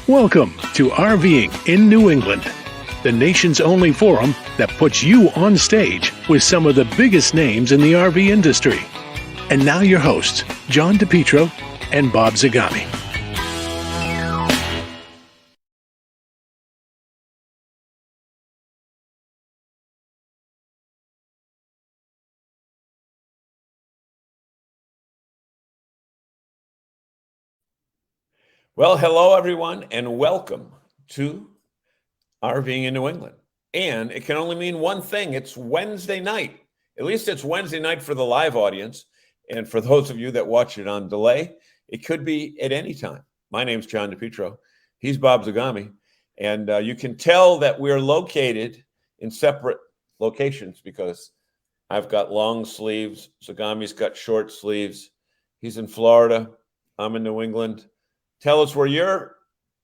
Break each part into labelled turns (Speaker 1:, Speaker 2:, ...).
Speaker 1: Welcome to RVing in New England, the nation's only forum that puts you on stage with some of the biggest names in the RV industry. And now your hosts, John DePietro and Bob Zagami.
Speaker 2: Well, hello, everyone, and welcome to RVing in New England. And it can only mean one thing. It's Wednesday night. At least it's Wednesday night for the live audience. And for those of you that watch it on delay, it could be at any time. My name's John DePietro. He's Bob Zagami. And you can tell that we're located in separate locations because I've got long sleeves. Zagami's got short sleeves. He's in Florida. I'm in New England. Tell us where you're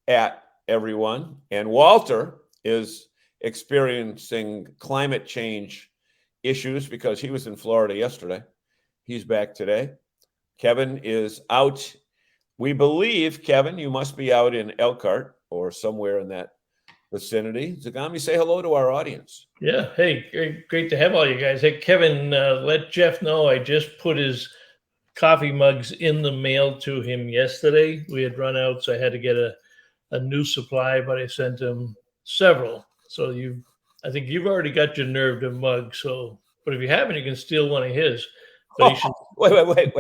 Speaker 2: at, everyone. And Walter is experiencing climate change issues because he was in Florida yesterday. He's back today. Kevin is out. We believe, Kevin, you must be out in Elkhart or somewhere in that vicinity. Zagami, say hello to our audience.
Speaker 3: Yeah. Hey, great to have all you guys. Hey, Kevin, let Jeff know I just put his coffee mugs in the mail to him yesterday. We had run out, so I had to get a new supply, but I sent him several. So I think you've already got your nerve to mug. So, but if you haven't, you can steal one of his. But
Speaker 2: Wait.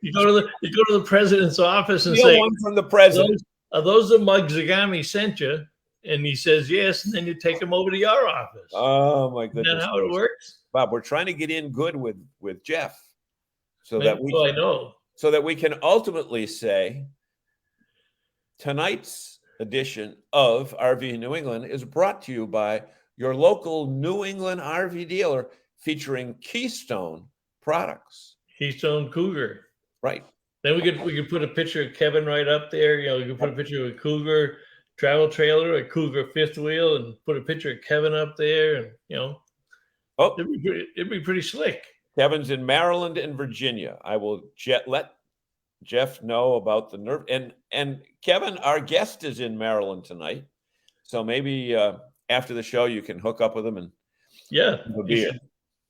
Speaker 3: You go to the president's office and
Speaker 2: steal
Speaker 3: say,
Speaker 2: one from the president.
Speaker 3: Are those the mugs Zagami sent you? And he says yes, and then you take them over to your office.
Speaker 2: Oh my goodness!
Speaker 3: Isn't that how it works?
Speaker 2: Bob, we're trying to get in good with Jeff. So that we can ultimately say tonight's edition of RV New England is brought to you by your local New England RV dealer featuring Keystone products.
Speaker 3: Keystone Cougar.
Speaker 2: Right.
Speaker 3: Then we could put a picture of Kevin right up there. You could put a picture of a Cougar travel trailer, a Cougar fifth wheel, and put a picture of Kevin up there, and it'd be pretty slick.
Speaker 2: Kevin's in Maryland and Virginia. I will let Jeff know about the nerve. And Kevin, our guest is in Maryland tonight. So maybe after the show, you can hook up with him and
Speaker 3: you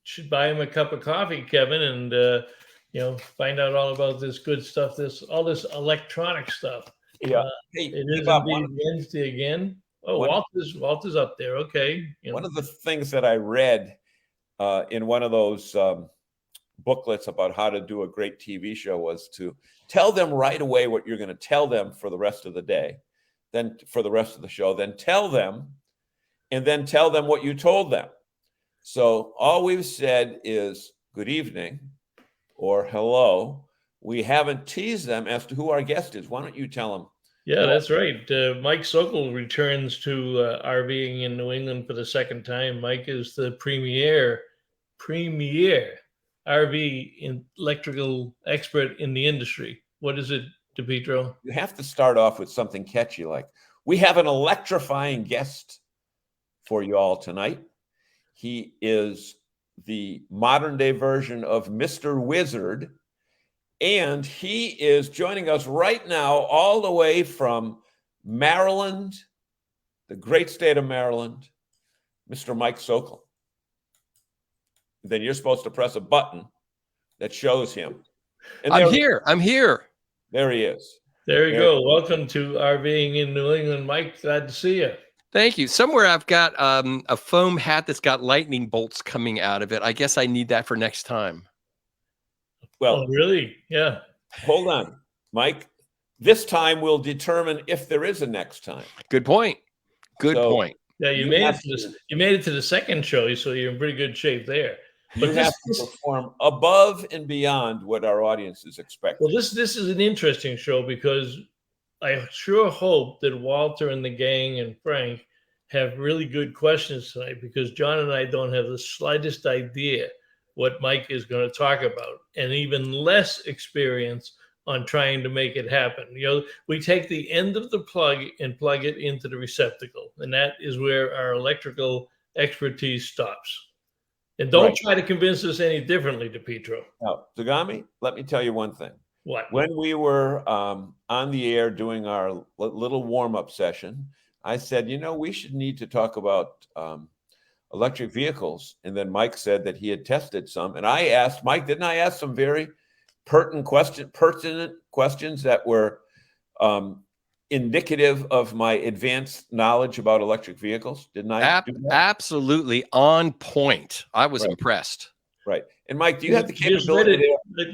Speaker 3: should buy him a cup of coffee, Kevin, and find out all about this good stuff, all this electronic stuff.
Speaker 2: Yeah.
Speaker 3: It is indeed Wednesday again. Oh, Walter's up there. Okay.
Speaker 2: One of the things that I read in one of those booklets about how to do a great TV show was to tell them right away what you're going to tell them for the rest of the day, then for the rest of the show, then tell them what you told them. So all we've said is good evening or hello. We haven't teased them as to who our guest is. Why don't you tell them?
Speaker 3: Yeah, that's right. Mike Sokol returns to RVing in New England for the second time. Mike is the premier RV electrical expert in the industry. What is it, DePietro?
Speaker 2: You have to start off with something catchy like, we have an electrifying guest for you all tonight. He is the modern day version of Mr. Wizard, and he is joining us right now all the way from Maryland, the great state of Maryland, Mr. Mike Sokol. Then you're supposed to press a button that shows him. And
Speaker 4: I'm here.
Speaker 2: There he is.
Speaker 3: There you go. Welcome to RVing in New England, Mike. Glad to see you.
Speaker 4: Thank you. Somewhere I've got a foam hat that's got lightning bolts coming out of it. I guess I need that for next time.
Speaker 2: Well,
Speaker 3: really? Yeah.
Speaker 2: Hold on, Mike. This time we'll determine if there is a next time.
Speaker 4: Good point. Good point.
Speaker 3: Yeah, you made it to the second show, so you're in pretty good shape there.
Speaker 2: But you have to perform above and beyond what our audience is expecting.
Speaker 3: Well, this is an interesting show because I sure hope that Walter and the gang and Frank have really good questions tonight, because John and I don't have the slightest idea what Mike is going to talk about, and even less experience on trying to make it happen. We take the end of the plug and plug it into the receptacle, and that is where our electrical expertise stops. And don't try to convince us any differently, DePietro.
Speaker 2: Now, Zagami, let me tell you one thing.
Speaker 3: What?
Speaker 2: When we were on the air doing our little warm-up session, I said, we should need to talk about electric vehicles. And then Mike said that he had tested some. And I asked Mike, didn't I ask some very pertinent questions that were indicative of my advanced knowledge about electric vehicles? Didn't I?
Speaker 4: Absolutely on point. I was impressed.
Speaker 2: Right. And Mike, do you have the capability?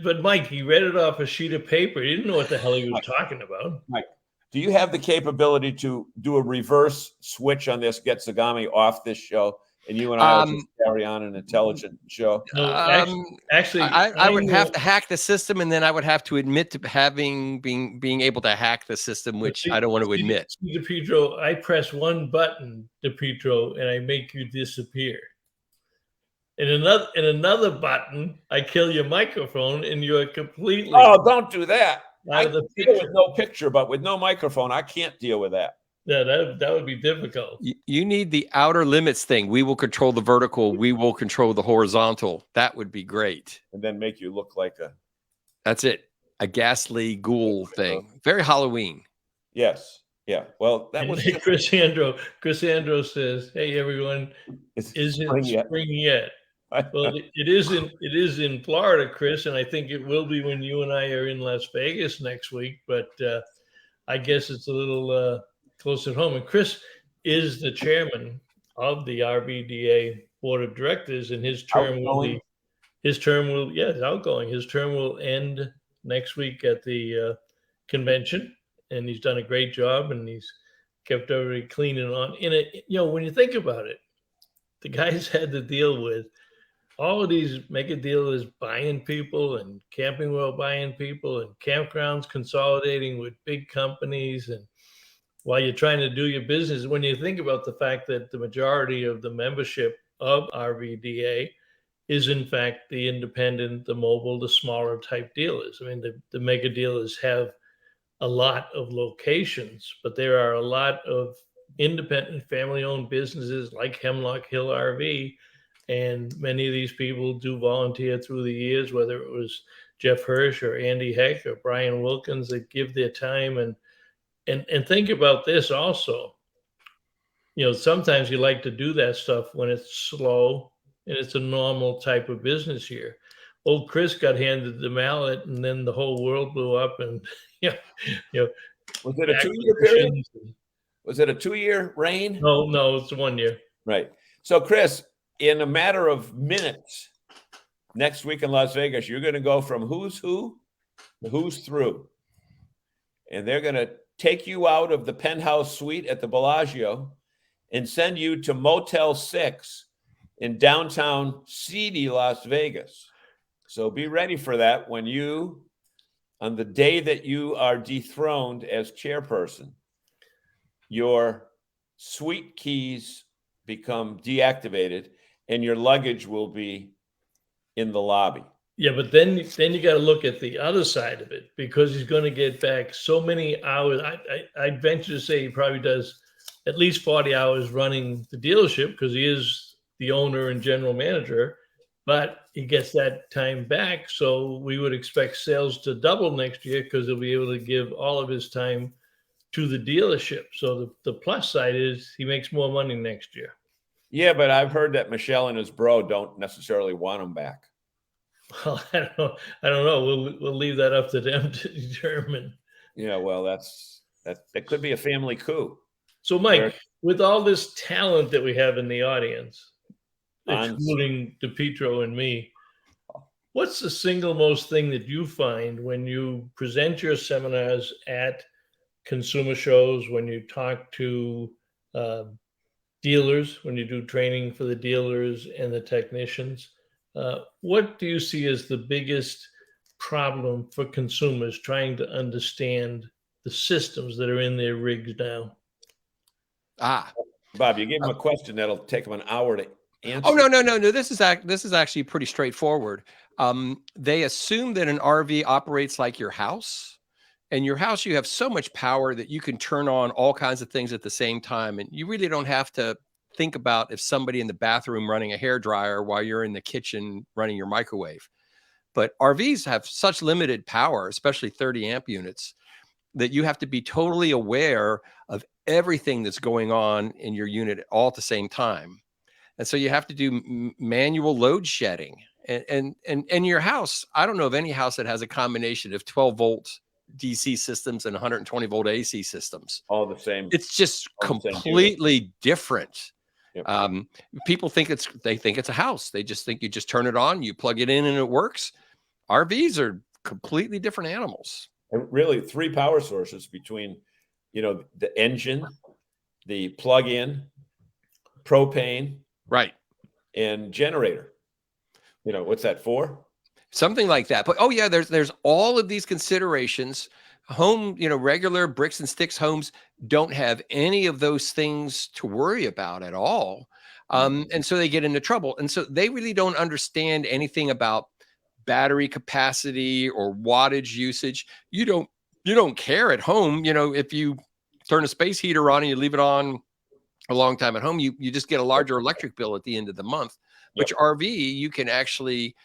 Speaker 3: But Mike, he read it off a sheet of paper. He didn't know what the hell he was talking about.
Speaker 2: Mike, do you have the capability to do a reverse switch on this, get Zagami off this show, and you and I will just carry on an intelligent show?
Speaker 3: No, actually,
Speaker 4: I would have to hack the system, and then I would have to admit to being able to hack the system, which I don't want to admit.
Speaker 3: DePietro, I press one button, DePietro, and I make you disappear. And another button, I kill your microphone, and you're completely.
Speaker 2: Oh, don't do that.
Speaker 3: I
Speaker 2: can deal with no picture, but with no microphone, I can't deal with that.
Speaker 3: Yeah, that would be difficult.
Speaker 4: You need the outer limits thing. We will control the vertical. We will control the horizontal. That would be great.
Speaker 2: And then make you look like a.
Speaker 4: That's it. A ghastly ghoul thing. Very Halloween.
Speaker 2: Yes. Yeah. Well, that was
Speaker 3: Chris Andro says, "Hey everyone, isn't spring yet?" Well, it is in Florida, Chris, and I think it will be when you and I are in Las Vegas next week. But I guess it's a little close at home. And Chris is the chairman of the RVDA board of directors, and his term will outgoing. His term will end next week at the convention, and he's done a great job, and he's kept everybody clean and on. In it, when you think about it, the guys had to deal with all of these mega dealers buying people, and Camping World buying people, and campgrounds consolidating with big companies, and while you're trying to do your business, when you think about the fact that the majority of the membership of RVDA is in fact the independent, the mobile, the smaller type dealers. I mean, the mega dealers have a lot of locations, but there are a lot of independent family-owned businesses like Hemlock Hill RV, and many of these people do volunteer through the years, whether it was Jeff Hirsch or Andy Heck or Brian Wilkins, that give their time. And think about this also. Sometimes you like to do that stuff when it's slow and it's a normal type of business year. Old Chris got handed the mallet, and then the whole world blew up. And
Speaker 2: was it a 2-year period? Was it a 2-year reign?
Speaker 3: No, it's 1 year.
Speaker 2: Right. So, Chris, in a matter of minutes, next week in Las Vegas, you're going to go from who's who to who's through, and they're going to take you out of the penthouse suite at the Bellagio and send you to Motel 6 in downtown seedy Las Vegas. So be ready for that when on the day that you are dethroned as chairperson, your suite keys become deactivated and your luggage will be in the lobby.
Speaker 3: Yeah, but then you got to look at the other side of it, because he's going to get back so many hours. I'd venture to say he probably does at least 40 hours running the dealership, because he is the owner and general manager, but he gets that time back. So we would expect sales to double next year, because he'll be able to give all of his time to the dealership. So the plus side is he makes more money next year.
Speaker 2: Yeah, but I've heard that Michelle and his bro don't necessarily want him back.
Speaker 3: Well, I don't know. We'll leave that up to them to determine.
Speaker 2: Yeah, well, that could be a family coup.
Speaker 3: So, Mike, with all this talent that we have in the audience, excluding DePietro and me, what's the single most thing that you find when you present your seminars at consumer shows, when you talk to dealers, when you do training for the dealers and the technicians? What do you see as the biggest problem for consumers trying to understand the systems that are in their rigs now?
Speaker 2: Bob, you gave them a question that'll take them an hour to answer.
Speaker 4: Oh, no. This is actually pretty straightforward. They assume that an RV operates like your house. And your house, you have so much power that you can turn on all kinds of things at the same time. And you really don't have to think about if somebody in the bathroom running a hairdryer while you're in the kitchen running your microwave. But RVs have such limited power, especially 30 amp units, that you have to be totally aware of everything that's going on in your unit all at the same time. And so you have to do manual load shedding. And your house, I don't know of any house that has a combination of 12 volt DC systems and 120 volt AC systems.
Speaker 2: All the same.
Speaker 4: It's just completely different. Yep. People think they think it's a house. They just think you just turn it on, you plug it in and it works. RVs are completely different animals.
Speaker 2: And really 3 power sources between, the engine, the plug-in, propane,
Speaker 4: right,
Speaker 2: and generator. What's that, 4?
Speaker 4: Something like that. But there's all of these considerations. Home, regular bricks and sticks homes don't have any of those things to worry about at all. And so they get into trouble. And so they really don't understand anything about battery capacity or wattage usage. You don't care at home. If you turn a space heater on and you leave it on a long time at home, you just get a larger electric bill at the end of the month. But your RV, you can actually,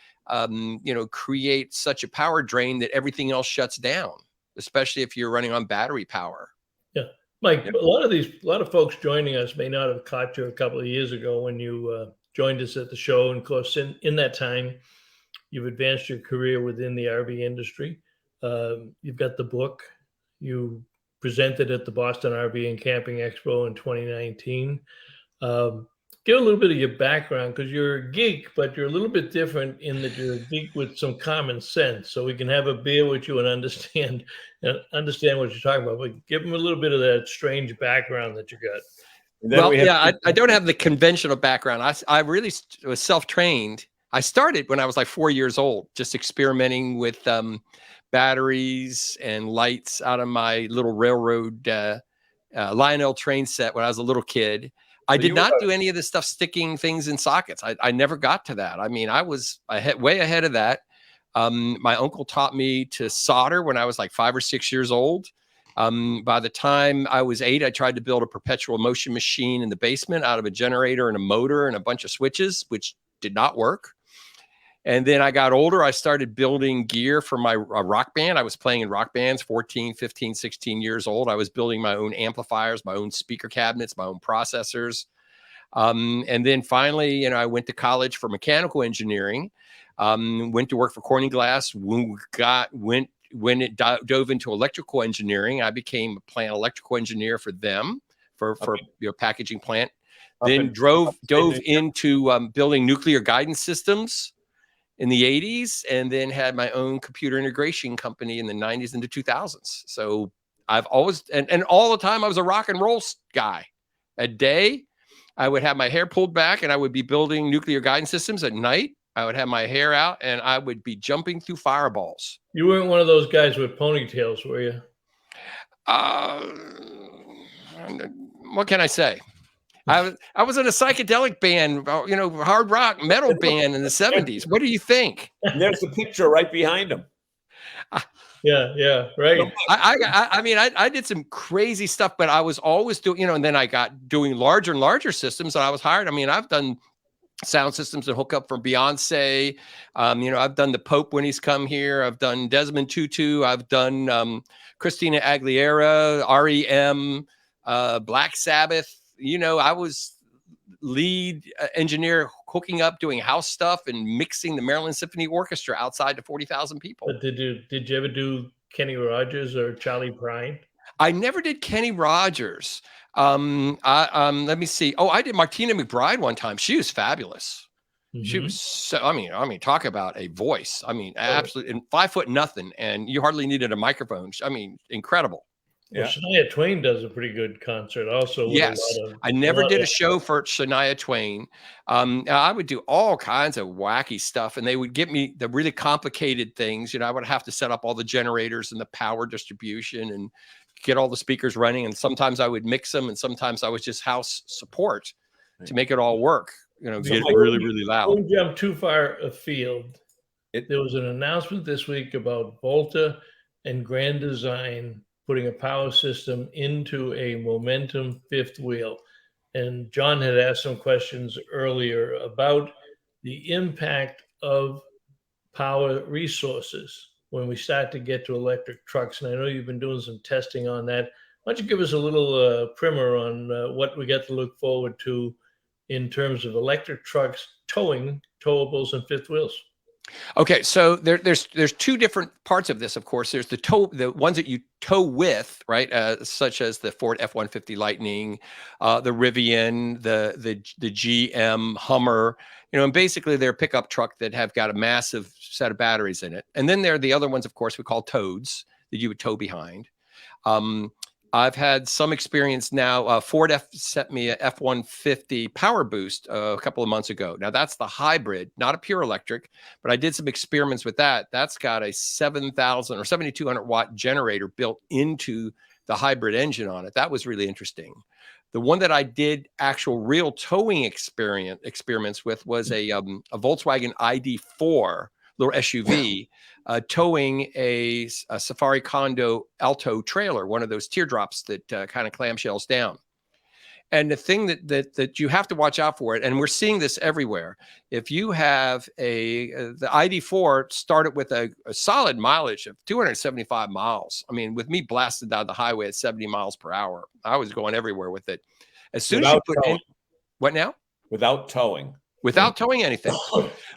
Speaker 4: create such a power drain that everything else shuts down, especially if you're running on battery power.
Speaker 3: Yeah. Mike, a lot of folks joining us may not have caught you a couple of years ago when you joined us at the show. And of course, in that time, you've advanced your career within the RV industry. You've got the book. You presented at the Boston RV and Camping Expo in 2019. Give a little bit of your background, because you're a geek, but you're a little bit different in that you're a geek with some common sense. So we can have a beer with you and understand what you're talking about. But give them a little bit of that strange background that you got.
Speaker 4: Well, I don't have the conventional background. I really was self-trained. I started when I was like 4 years old, just experimenting with batteries and lights out of my little railroad Lionel train set when I was a little kid. I did not do any of this stuff, sticking things in sockets. I never got to that. I mean, I was way ahead of that. My uncle taught me to solder when I was like 5 or 6 years old. By the time I was 8, I tried to build a perpetual motion machine in the basement out of a generator and a motor and a bunch of switches, which did not work. And then I got older. I started building gear for my rock band. I was playing in rock bands, 14, 15, 16 years old. I was building my own amplifiers, my own speaker cabinets, my own processors. And then finally, I went to college for mechanical engineering, went to work for Corning Glass, when it dove into electrical engineering, I became a plant electrical engineer for them, for packaging plant. Then dove into building nuclear guidance systems in the 80s, and then had my own computer integration company in the 90s into 2000s. So I've always, and all the time I was a rock and roll guy. A day, I would have my hair pulled back and I would be building nuclear guidance systems. At night, I would have my hair out and I would be jumping through fireballs.
Speaker 3: You weren't one of those guys with ponytails, were you?
Speaker 4: What can I say? I was in a psychedelic band, hard rock metal band in the 70s. What do you think?
Speaker 2: There's a picture right behind him.
Speaker 3: Yeah, right.
Speaker 4: I did some crazy stuff, but I was always doing, and then I got doing larger and larger systems, and I was hired. I mean, I've done sound systems that hook up from Beyonce. I've done the Pope when he's come here. I've done Desmond Tutu. I've done Christina Aguilera, REM, Black Sabbath. I was lead engineer hooking up, doing house stuff and mixing the Maryland Symphony Orchestra outside to 40,000 people.
Speaker 3: But did you ever do Kenny Rogers or Charlie Prine?
Speaker 4: I never did Kenny Rogers. Let me see. Oh, I did Martina McBride one time. She was fabulous. Mm-hmm. She was so, I mean, talk about a voice. I mean, absolutely, and 5'0", and you hardly needed a microphone. I mean, incredible.
Speaker 3: Well, Shania Twain does a pretty good concert also.
Speaker 4: Yes. I never did a show for Shania Twain. I would do all kinds of wacky stuff, and they would give me the really complicated things. I would have to set up all the generators and the power distribution and get all the speakers running. And sometimes I would mix them, and sometimes I was just house support to make it all work. Get really, really loud.
Speaker 3: Don't jump too far afield. There was an announcement this week about Volta and Grand Design putting a power system into a Momentum fifth wheel. And John had asked some questions earlier about the impact of power resources when we start to get to electric trucks. And I know you've been doing some testing on that. Why don't you give us a little primer on what we got to look forward to in terms of electric trucks towing, towables, and fifth wheels?
Speaker 4: Okay, so there's two different parts of this. Of course, there's the ones that you tow with, right? Such as the Ford F-150 Lightning, the Rivian, the GM Hummer. And basically they're a pickup truck that have got a massive set of batteries in it. And then there are the other ones, of course, we call toads that you would tow behind. I've had some experience now. Ford sent me a F-150 Power Boost a couple of months ago. Now that's the hybrid, not a pure electric, but I did some experiments with that. That's got a 7,000 or 7,200 watt generator built into the hybrid engine on it. That was really interesting. The one that I did actual real towing experiments with was a Volkswagen ID4 little SUV. Towing a Safari Condo Alto trailer, one of those teardrops that kind of clamshells down. And the thing that you have to watch out for it, and we're seeing this everywhere. If you have the ID4 started with a solid mileage of 275 miles. I mean, with me blasted down the highway at 70 miles per hour, I was going everywhere with it. As soon as you put in, what now?
Speaker 2: Without towing.
Speaker 4: Without towing anything.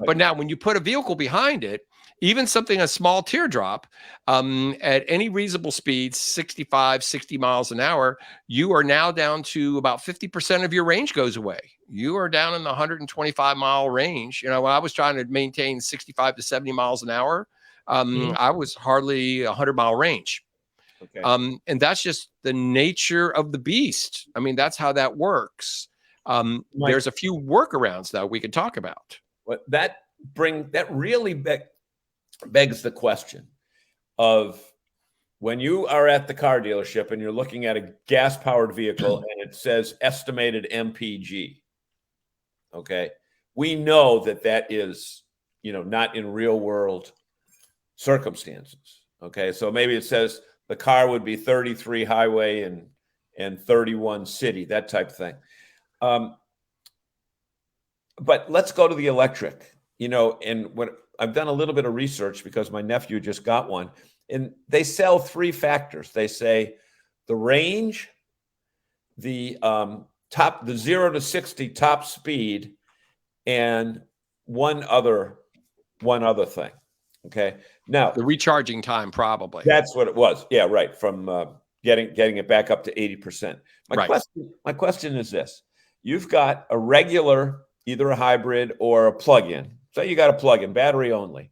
Speaker 4: But now when you put a vehicle behind it, even something, a small teardrop, at any reasonable speed, 65, 60 miles an hour, you are now down to about 50% of your range goes away. You are down in the 125 mile range. When I was trying to maintain 65 to 70 miles an hour, I was hardly 100-mile range.
Speaker 2: Okay.
Speaker 4: And that's just the nature of the beast. I mean, that's how that works. There's a few workarounds that we could talk about.
Speaker 2: But that really begs the question of when you are at the car dealership and you're looking at a gas-powered vehicle and it says estimated MPG. Okay, we know that is, not in real world circumstances. Okay, so maybe it says the car would be 33 highway and 31 city, that type of thing. But let's go to the electric, and what I've done a little bit of research because my nephew just got one, and they sell three factors. They say the range, the 0 to 60 top speed, and one other thing. Okay. Now
Speaker 4: the recharging time, probably.
Speaker 2: That's what it was. Yeah, right. From getting it back up to 80%. My question is this. You've got a regular, either a hybrid or a plug-in. So you got a plug-in, battery only,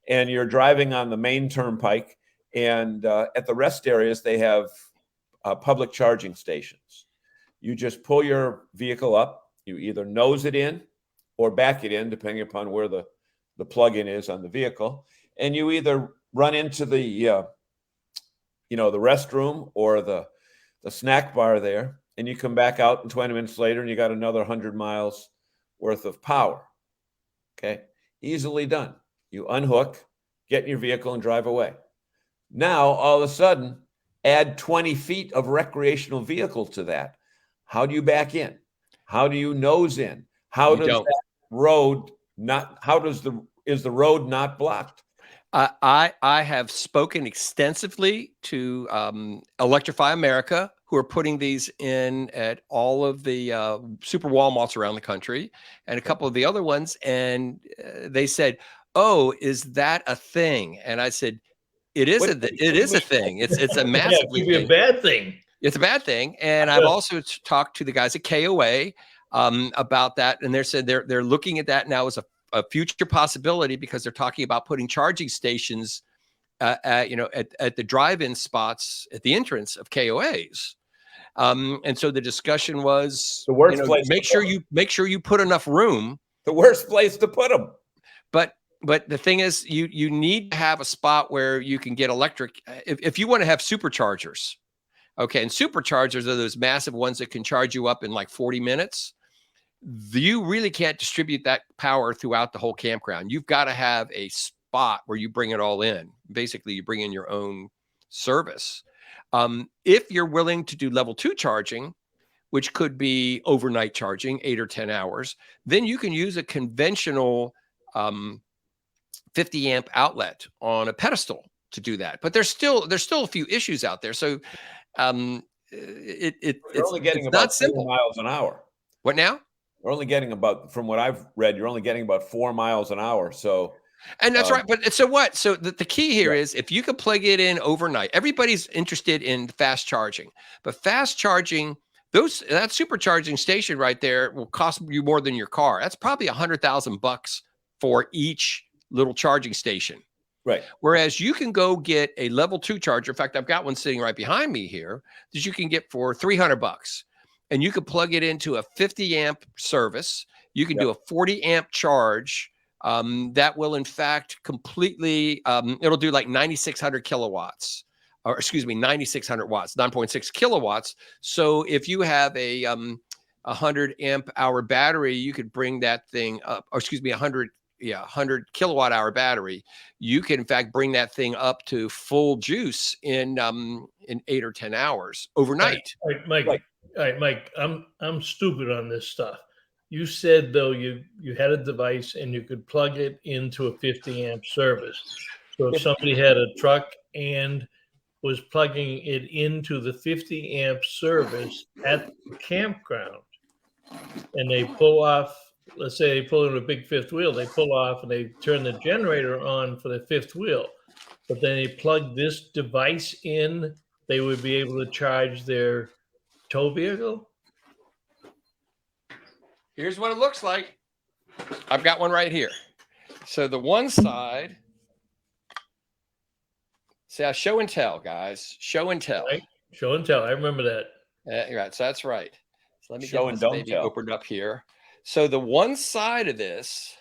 Speaker 2: and you're driving on the main turnpike, and at the rest areas, they have public charging stations. You just pull your vehicle up. You either nose it in or back it in, depending upon where the plug-in is on the vehicle, and you either run into the restroom or the snack bar there, and you come back out, and 20 minutes later, and you got another 100 miles worth of power. Okay, easily done. You unhook, get in your vehicle, and drive away. Now, all of a sudden, add 20 feet of recreational vehicle to that. How do you back in? How do you nose in? How does that road not? Is the road not blocked?
Speaker 4: I have spoken extensively to Electrify America, who are putting these in at all of the super Walmarts around the country and a couple of the other ones. And they said, "Oh, is that a thing?" And I said, "It is a thing. It's a massive
Speaker 3: thing. It could be a bad thing.
Speaker 4: It's a bad thing." And I've also talked to the guys at KOA about that, and they said they're looking at that now as a future possibility because they're talking about putting charging stations at the drive-in spots at the entrance of KOAs. And so the discussion was
Speaker 2: the worst place.
Speaker 4: Make sure you put enough room.
Speaker 2: The worst place to put them.
Speaker 4: But the thing is, you need to have a spot where you can get electric. If you want to have superchargers, okay, and superchargers are those massive ones that can charge you up in like 40 minutes. You really can't distribute that power throughout the whole campground. You've got to have a spot where you bring it all in. Basically, you bring in your own service. If you're willing to do level 2 charging, which could be overnight charging, 8 or 10 hours, then you can use a conventional 50 amp outlet on a pedestal to do that. But there's still a few issues out there. So
Speaker 2: You're only getting
Speaker 4: it's
Speaker 2: about
Speaker 4: not
Speaker 2: 4
Speaker 4: simple.
Speaker 2: miles an hour.
Speaker 4: What now?
Speaker 2: We're only getting about, from what I've read, you're only getting about 4 miles an hour. So,
Speaker 4: And that's right. But so what? So the key here
Speaker 2: Yeah.
Speaker 4: is if you could plug it in overnight, everybody's interested in fast charging, but fast charging, that supercharging station right there will cost you more than your car. That's probably $100,000 for each little charging station.
Speaker 2: right.
Speaker 4: Whereas you can go get a level 2 charger. In fact, I've got one sitting right behind me here that you can get for $300, and you can plug it into a 50 amp service. You can
Speaker 2: Yep.
Speaker 4: do a 40 amp charge. That will in fact completely, it'll do like 9,600 kilowatts, or excuse me, 9,600 watts, 9.6 kilowatts. So if you have a 100 amp hour battery, you could bring that thing up, or excuse me, 100 kilowatt hour battery. You can in fact bring that thing up to full juice in 8 or 10 hours overnight.
Speaker 3: All right, Mike.
Speaker 2: Right.
Speaker 3: All right, Mike. I'm stupid on this stuff. You said though you had a device and you could plug it into a 50 amp service. So if somebody had a truck and was plugging it into the 50 amp service at the campground, and they pull off, let's say they pull in a big fifth wheel, they pull off and they turn the generator on for the fifth wheel, but then they plug this device in, they would be able to charge their tow vehicle?
Speaker 4: Here's what it looks like. I've got one right here. So the one side, see, show and tell, guys. Show and tell.
Speaker 3: Right? Show and tell. I remember that.
Speaker 4: Right. So that's right. So let me
Speaker 2: Show
Speaker 4: get
Speaker 2: and
Speaker 4: this
Speaker 2: don't
Speaker 4: baby
Speaker 2: tell.
Speaker 4: opened up here. So the one side of this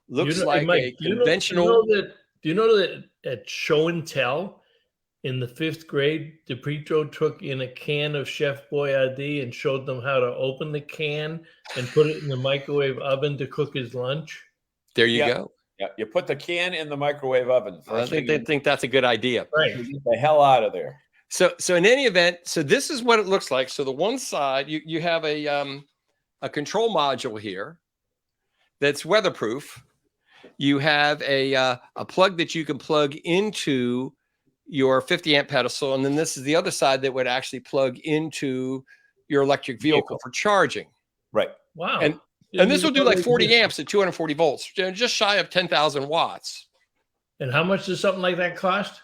Speaker 4: looks like
Speaker 3: Mike,
Speaker 4: a conventional.
Speaker 3: Do you know that at show and tell in the 5th grade, DePietro took in a can of Chef Boyardee and showed them how to open the can and put it in the microwave oven to cook his lunch?
Speaker 4: There you
Speaker 2: Yeah.
Speaker 4: go.
Speaker 2: Yeah, you put the can in the microwave oven.
Speaker 4: I think they think that's a good idea.
Speaker 3: Right.
Speaker 2: Get the hell out of there.
Speaker 4: So in any event, so this is what it looks like. So the one side, you have a control module here that's weatherproof. You have a plug that you can plug into your 50 amp pedestal, and then this is the other side that would actually plug into your electric vehicle for charging.
Speaker 2: Right.
Speaker 3: Wow.
Speaker 4: And this will do like 40 amps at 240 volts, just shy of 10,000 watts.
Speaker 3: And how much does something like that cost?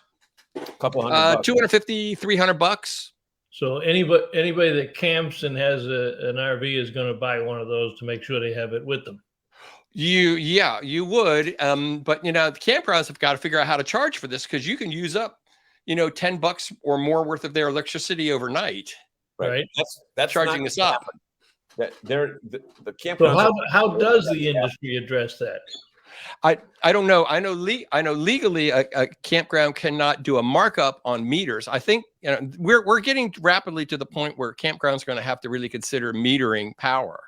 Speaker 2: A couple $100.
Speaker 4: $250, $300.
Speaker 3: So anybody that camps and has an RV is going to buy one of those to make sure they have it with them.
Speaker 4: You would. But the campgrounds have got to figure out how to charge for this, because you can use up, $10 or more worth of their electricity overnight.
Speaker 3: Right.
Speaker 2: That's
Speaker 4: Charging this up.
Speaker 2: That the
Speaker 3: So
Speaker 2: campgrounds.
Speaker 3: how does the industry address that?
Speaker 4: I don't know. I know legally a campground cannot do a markup on meters. I think we're getting rapidly to the point where campgrounds are going to have to really consider metering power.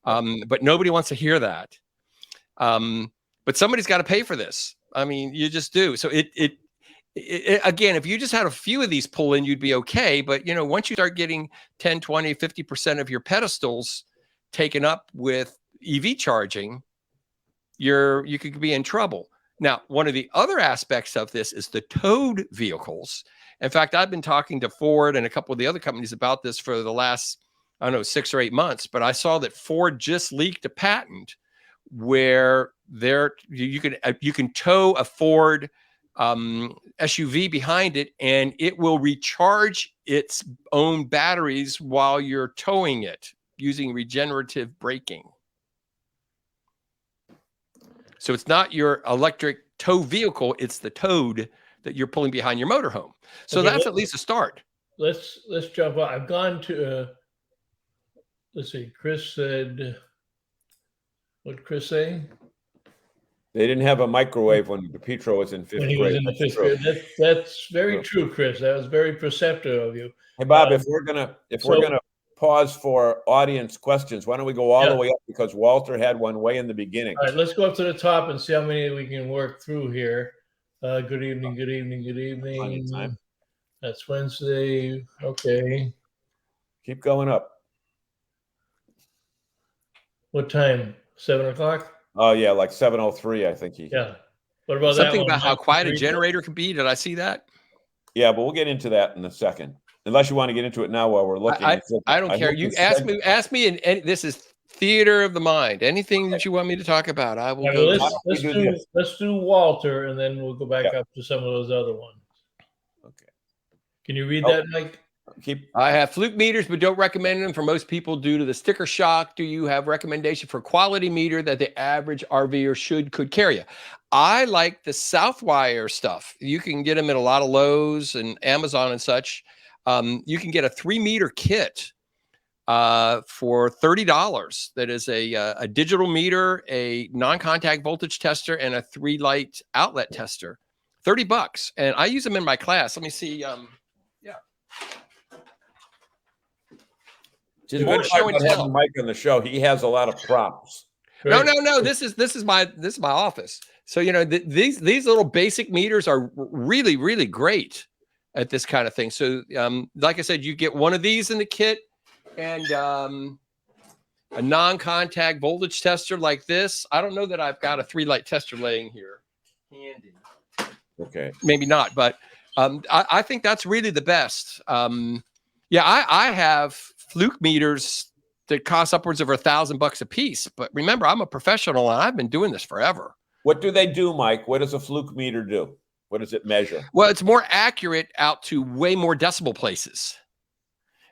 Speaker 4: But nobody wants to hear that. But somebody's got to pay for this. I mean, you just do. So it again, if you just had a few of these pull in, you'd be okay. But once you start getting 10, 20, 50% of your pedestals taken up with EV charging, you could be in trouble. Now, one of the other aspects of this is the towed vehicles. In fact, I've been talking to Ford and a couple of the other companies about this for the last, 6 or 8 months, but I saw that Ford just leaked a patent where you can tow a Ford SUV behind it, and it will recharge its own batteries while you're towing it using regenerative braking. So it's not your electric tow vehicle, it's the towed that you're pulling behind your motorhome. So
Speaker 3: Okay,
Speaker 4: that's at least a start.
Speaker 3: Let's jump on. I've gone to let's see. Chris said, what did Chris say?
Speaker 2: They didn't have a microwave when DePietro was in 5th
Speaker 3: When he
Speaker 2: grade.
Speaker 3: was in the
Speaker 2: That's
Speaker 3: 5th
Speaker 2: true.
Speaker 3: grade. That's very true, Chris. That was very perceptive of you.
Speaker 2: Hey Bob, if we're gonna pause for audience questions, why don't we go all the way up, because Walter had one way in the beginning.
Speaker 3: All right, let's go up to the top and see how many we can work through here. Good evening, good evening, good
Speaker 2: Plenty of
Speaker 3: evening.
Speaker 2: time.
Speaker 3: That's Wednesday. Okay.
Speaker 2: Keep going up.
Speaker 3: What time? 7 o'clock?
Speaker 2: Oh yeah, like 7:03, I think he.
Speaker 3: Yeah. What about
Speaker 4: Something
Speaker 3: that one,
Speaker 4: about how
Speaker 3: Mike?
Speaker 4: quiet a generator can be. Did I see that?
Speaker 2: Yeah, but we'll get into that in a second. Unless you want to get into it now while we're looking.
Speaker 4: I don't care. You ask me, and this is theater of the mind. Anything that you want me to talk about, I will go.
Speaker 3: Let's do Walter, and then we'll go back up to some of those other ones.
Speaker 2: Okay.
Speaker 3: Can you read that, Mike?
Speaker 4: I have fluke meters, but don't recommend them for most people due to the sticker shock. Do you have recommendation for quality meter that the average RVer could carry? I like the Southwire stuff. You can get them at a lot of Lowe's and Amazon and such. You can get a 3-meter kit for $30. That is a digital meter, a non-contact voltage tester, and a 3-light outlet tester. $30, and I use them in my class. Let me see.
Speaker 2: It's a good part about having Mike on the show. He has a lot of props.
Speaker 4: No. This is my office. So these little basic meters are really, really great at this kind of thing. So like I said, you get one of these in the kit, and a non-contact voltage tester like this. I don't know that I've got a 3-light tester laying here handy.
Speaker 2: Okay,
Speaker 4: maybe not, but I think that's really the best. I have fluke meters that cost upwards of $1,000 a piece. But remember, I'm a professional and I've been doing this forever.
Speaker 2: What do they do, Mike? What does a fluke meter do? What does it measure?
Speaker 4: Well, it's more accurate out to way more decimal places.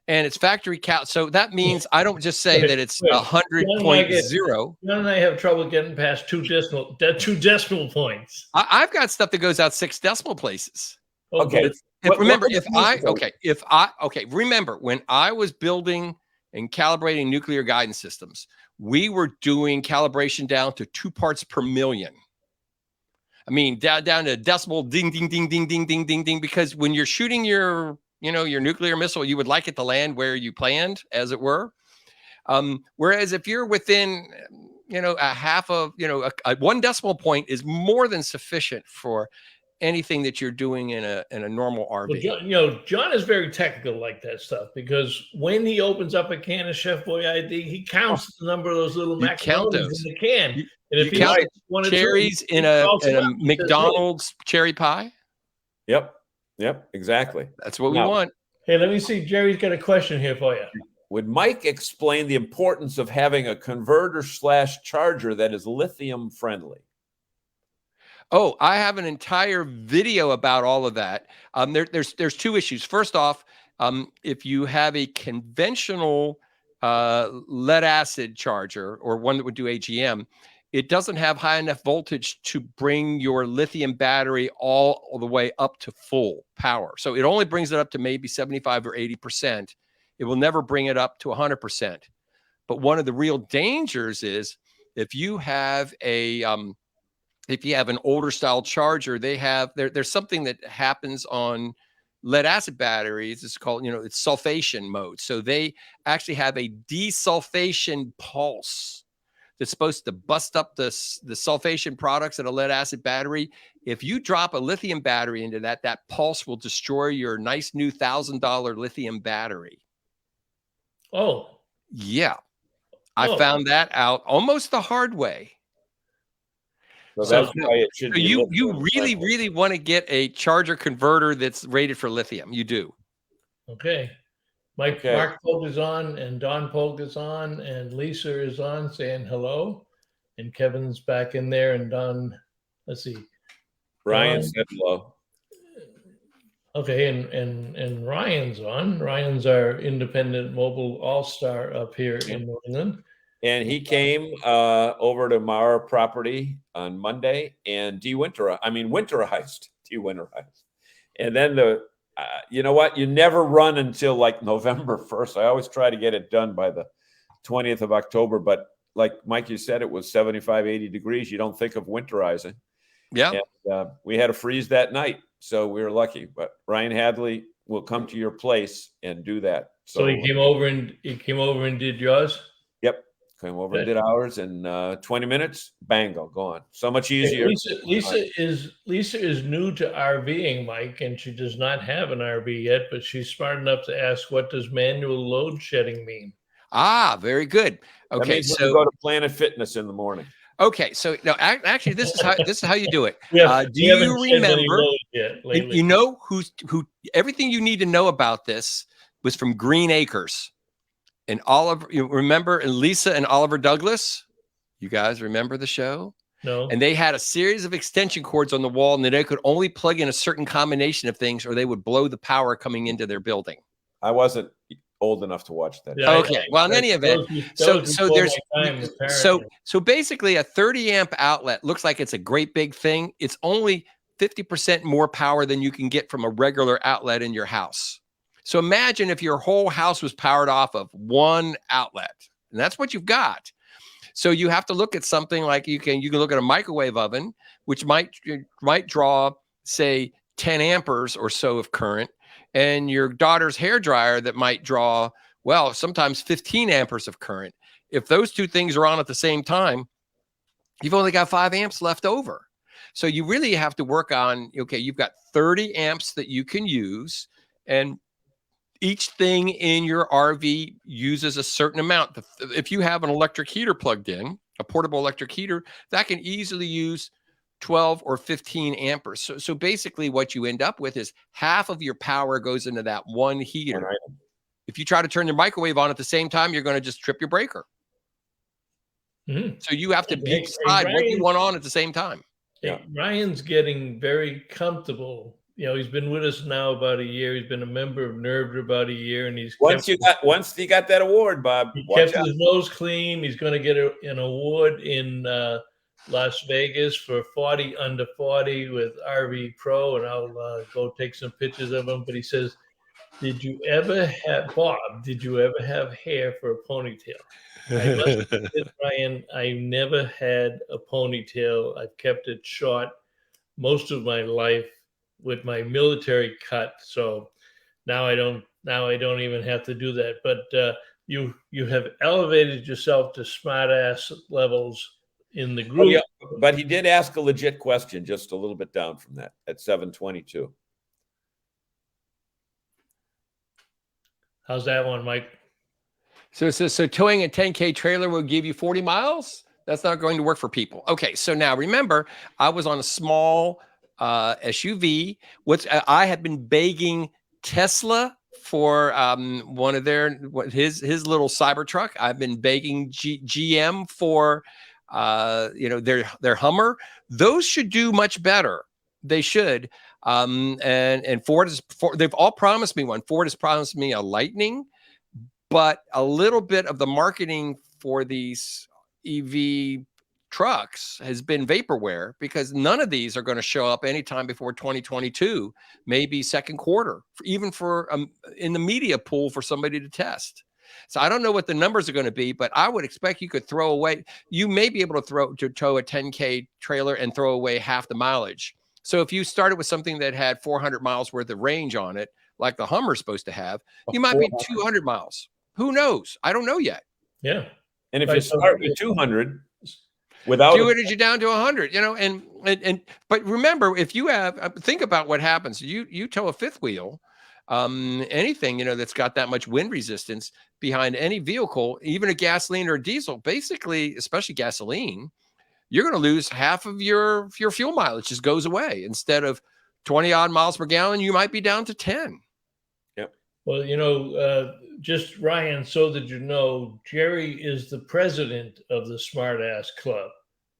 Speaker 4: And it's factory count. So that means I don't just say that it's 100.0.
Speaker 3: John and I have trouble getting past two decimal points.
Speaker 4: I've got stuff that goes out 6 decimal places.
Speaker 2: Okay.
Speaker 4: Remember when I was building and calibrating nuclear guidance systems, we were doing calibration down to 2 parts per million. I mean, down to decimal, ding, ding, ding, ding, ding, ding, ding, ding, because when you're shooting your nuclear missile, you would like it to land where you planned, as it were. Whereas if you're within, a half of, a 1 decimal point is more than sufficient for anything that you're doing in a normal RV.
Speaker 3: Well, John is very technical like that stuff, because when he opens up a can of Chef Boyardee, he counts the number of those little macaronis in the can.
Speaker 4: And if you count cherries in a McDonald's cherry pie.
Speaker 2: Yep, exactly.
Speaker 4: That's what we want.
Speaker 3: Hey, let me see. Jerry's got a question here for you.
Speaker 2: Would Mike explain the importance of having a converter/charger that is lithium friendly?
Speaker 4: Oh, I have an entire video about all of that. There's 2 issues. First off, if you have a conventional lead acid charger, or one that would do AGM, it doesn't have high enough voltage to bring your lithium battery all the way up to full power. So it only brings it up to maybe 75 or 80%. It will never bring it up to 100%. But one of the real dangers is if you have an older style charger, there's something that happens on lead acid batteries. It's called, it's sulfation mode. So they actually have a desulfation pulse that's supposed to bust up the sulfation products in a lead acid battery. If you drop a lithium battery into that pulse will destroy your nice new $1,000 lithium battery.
Speaker 3: Oh,
Speaker 4: yeah. I found that out almost the hard way.
Speaker 2: So that's why it should be.
Speaker 4: You really want to get a charger converter that's rated for lithium. You do.
Speaker 3: Okay. Mark Polk is on, and Don Polk is on, and Lisa is on saying hello, and Kevin's back in there, and Don, let's see.
Speaker 2: Ryan said hello.
Speaker 3: Okay, and Ryan's on. Ryan's our independent mobile all-star up here in New England.
Speaker 2: And he came over to our property on Monday and winterized. And then you know what? You never run until like November 1st. I always try to get it done by the 20th of October. But like Mike, you said, it was 75, 80 degrees. You don't think of winterizing. Yeah. And we had a freeze that night. So we were lucky. But Ryan Hadley will come to your place and do that.
Speaker 3: So he came over and did yours?
Speaker 2: Yep. Came over and did ours in 20 minutes. Bango, gone. So much easier.
Speaker 3: Lisa is new to RVing, Mike, and she does not have an RV yet, but she's smart enough to ask, what does manual load shedding mean?
Speaker 4: Ah, very good. Okay,
Speaker 2: so go to Planet Fitness in the morning.
Speaker 4: Okay, so no, actually, this is how you do it.
Speaker 3: Yeah,
Speaker 4: Do you remember?
Speaker 3: Yet lately?
Speaker 4: You know who? Everything you need to know about this was from Green Acres, and Oliver. You remember, and Lisa and Oliver Douglas. You guys remember the show?
Speaker 3: No.
Speaker 4: And they had a series of extension cords on the wall, and they could only plug in a certain combination of things, or they would blow the power coming into their building.
Speaker 2: I wasn't old enough to watch that.
Speaker 4: Yeah, okay. Well, in any event, so basically a 30 amp outlet looks like it's a great big thing. It's only 50% more power than you can get from a regular outlet in your house. So imagine if your whole house was powered off of one outlet, and that's what you've got. So you have to look at something like you can look at a microwave oven, which might draw, say, 10 amperes or so of current, and your daughter's hair dryer that might draw, well, sometimes 15 amperes of current. If those two things are on at the same time, you've only got 5 amps left over. So you really have to work on, okay, you've got 30 amps that you can use, and each thing in your RV uses a certain amount. If you have an electric heater plugged in, a portable electric heater, that can easily use 12 or 15 amperes. So basically what you end up with is half of your power goes into that one heater. If you try to turn your microwave on at the same time, you're going to just trip your breaker. So you have to decide what you want on at the same time.
Speaker 3: Yeah. Ryan's getting very comfortable. You know, he's been with us now about a year. He's been a member of NERVD about a year, and he's
Speaker 2: once he got that award, Bob.
Speaker 3: He kept his nose clean. He's going to get an award in Las Vegas for 40 under 40 with RV Pro, and I'll go take some pictures of him. But he says, "Did you ever have hair for a ponytail?" I must admit, Ryan, I never had a ponytail. I've kept it short most of my life with my military cut, so now I don't even have to do that. But you have elevated yourself to smart ass levels in the group.
Speaker 2: Oh, yeah. But he did ask a legit question just a little bit down from that at 722.
Speaker 3: How's that one, Mike?
Speaker 4: So towing a 10K trailer will give you 40 miles? That's not going to work for people. Okay, so now remember, I was on a small SUV. I have been begging Tesla for one of his little Cybertruck. I've been begging GM for their Hummer. Those should do much better. They should. And Ford they've all promised me one. Ford has promised me a Lightning, but a little bit of the marketing for these EV trucks has been vaporware, because none of these are going to show up anytime before 2022, maybe second quarter, even for in the media pool for somebody to test. So I don't know what the numbers are going to be, but I would expect you could throw away. You may be able to tow a 10K trailer and throw away half the mileage. So if you started with something that had 400 miles worth of range on it, like the Hummer's supposed to have, you might be 200 miles. Who knows? I don't know yet.
Speaker 3: Yeah.
Speaker 2: And if you start with 200, without
Speaker 4: 200, you're down to 100, but remember, if you have, think about what happens. You tow a fifth wheel, anything, that's got that much wind resistance behind any vehicle, even a gasoline or a diesel, basically, especially gasoline, you're going to lose half of your fuel mileage. Just goes away. Instead of 20 odd miles per gallon, you might be down to 10.
Speaker 2: Yep.
Speaker 3: Well, just Ryan, so that you know, Jerry is the president of the Smart Ass Club.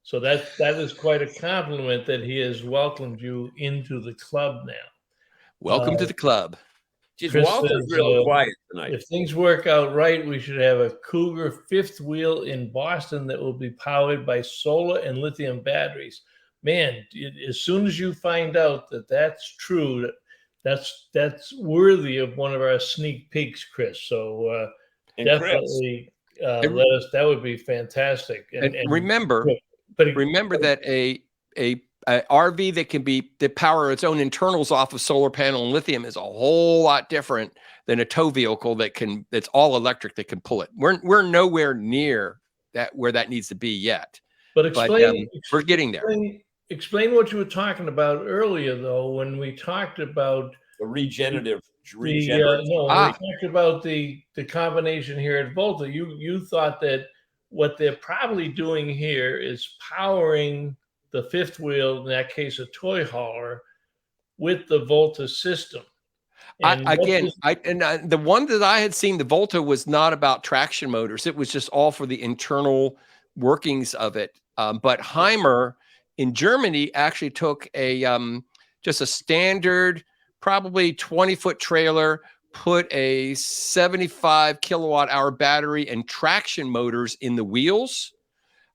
Speaker 3: So that is quite a compliment that he has welcomed you into the club now.
Speaker 4: Welcome to the club.
Speaker 2: Geez, Walter's real quiet tonight.
Speaker 3: If things work out right, we should have a Cougar fifth wheel in Boston that will be powered by solar and lithium batteries. Man, as soon as you find out that that's true, that's worthy of one of our sneak peeks, Chris. So definitely let us. That would be fantastic. And
Speaker 4: remember that a RV that power its own internals off of solar panel and lithium is a whole lot different than a tow vehicle that's all electric that can pull it. We're nowhere near that where that needs to be yet.
Speaker 3: But
Speaker 4: we're getting there.
Speaker 3: Explain what you were talking about earlier, though, when we talked about
Speaker 2: the regenerative.
Speaker 3: We talked about the combination here at Volta. You thought that what they're probably doing here is powering the fifth wheel, in that case, a toy hauler, with the Volta system. And
Speaker 4: the one that I had seen, the Volta, was not about traction motors. It was just all for the internal workings of it. But Heimer in Germany actually took a just a standard, probably 20-foot trailer, put a 75 kilowatt hour battery and traction motors in the wheels.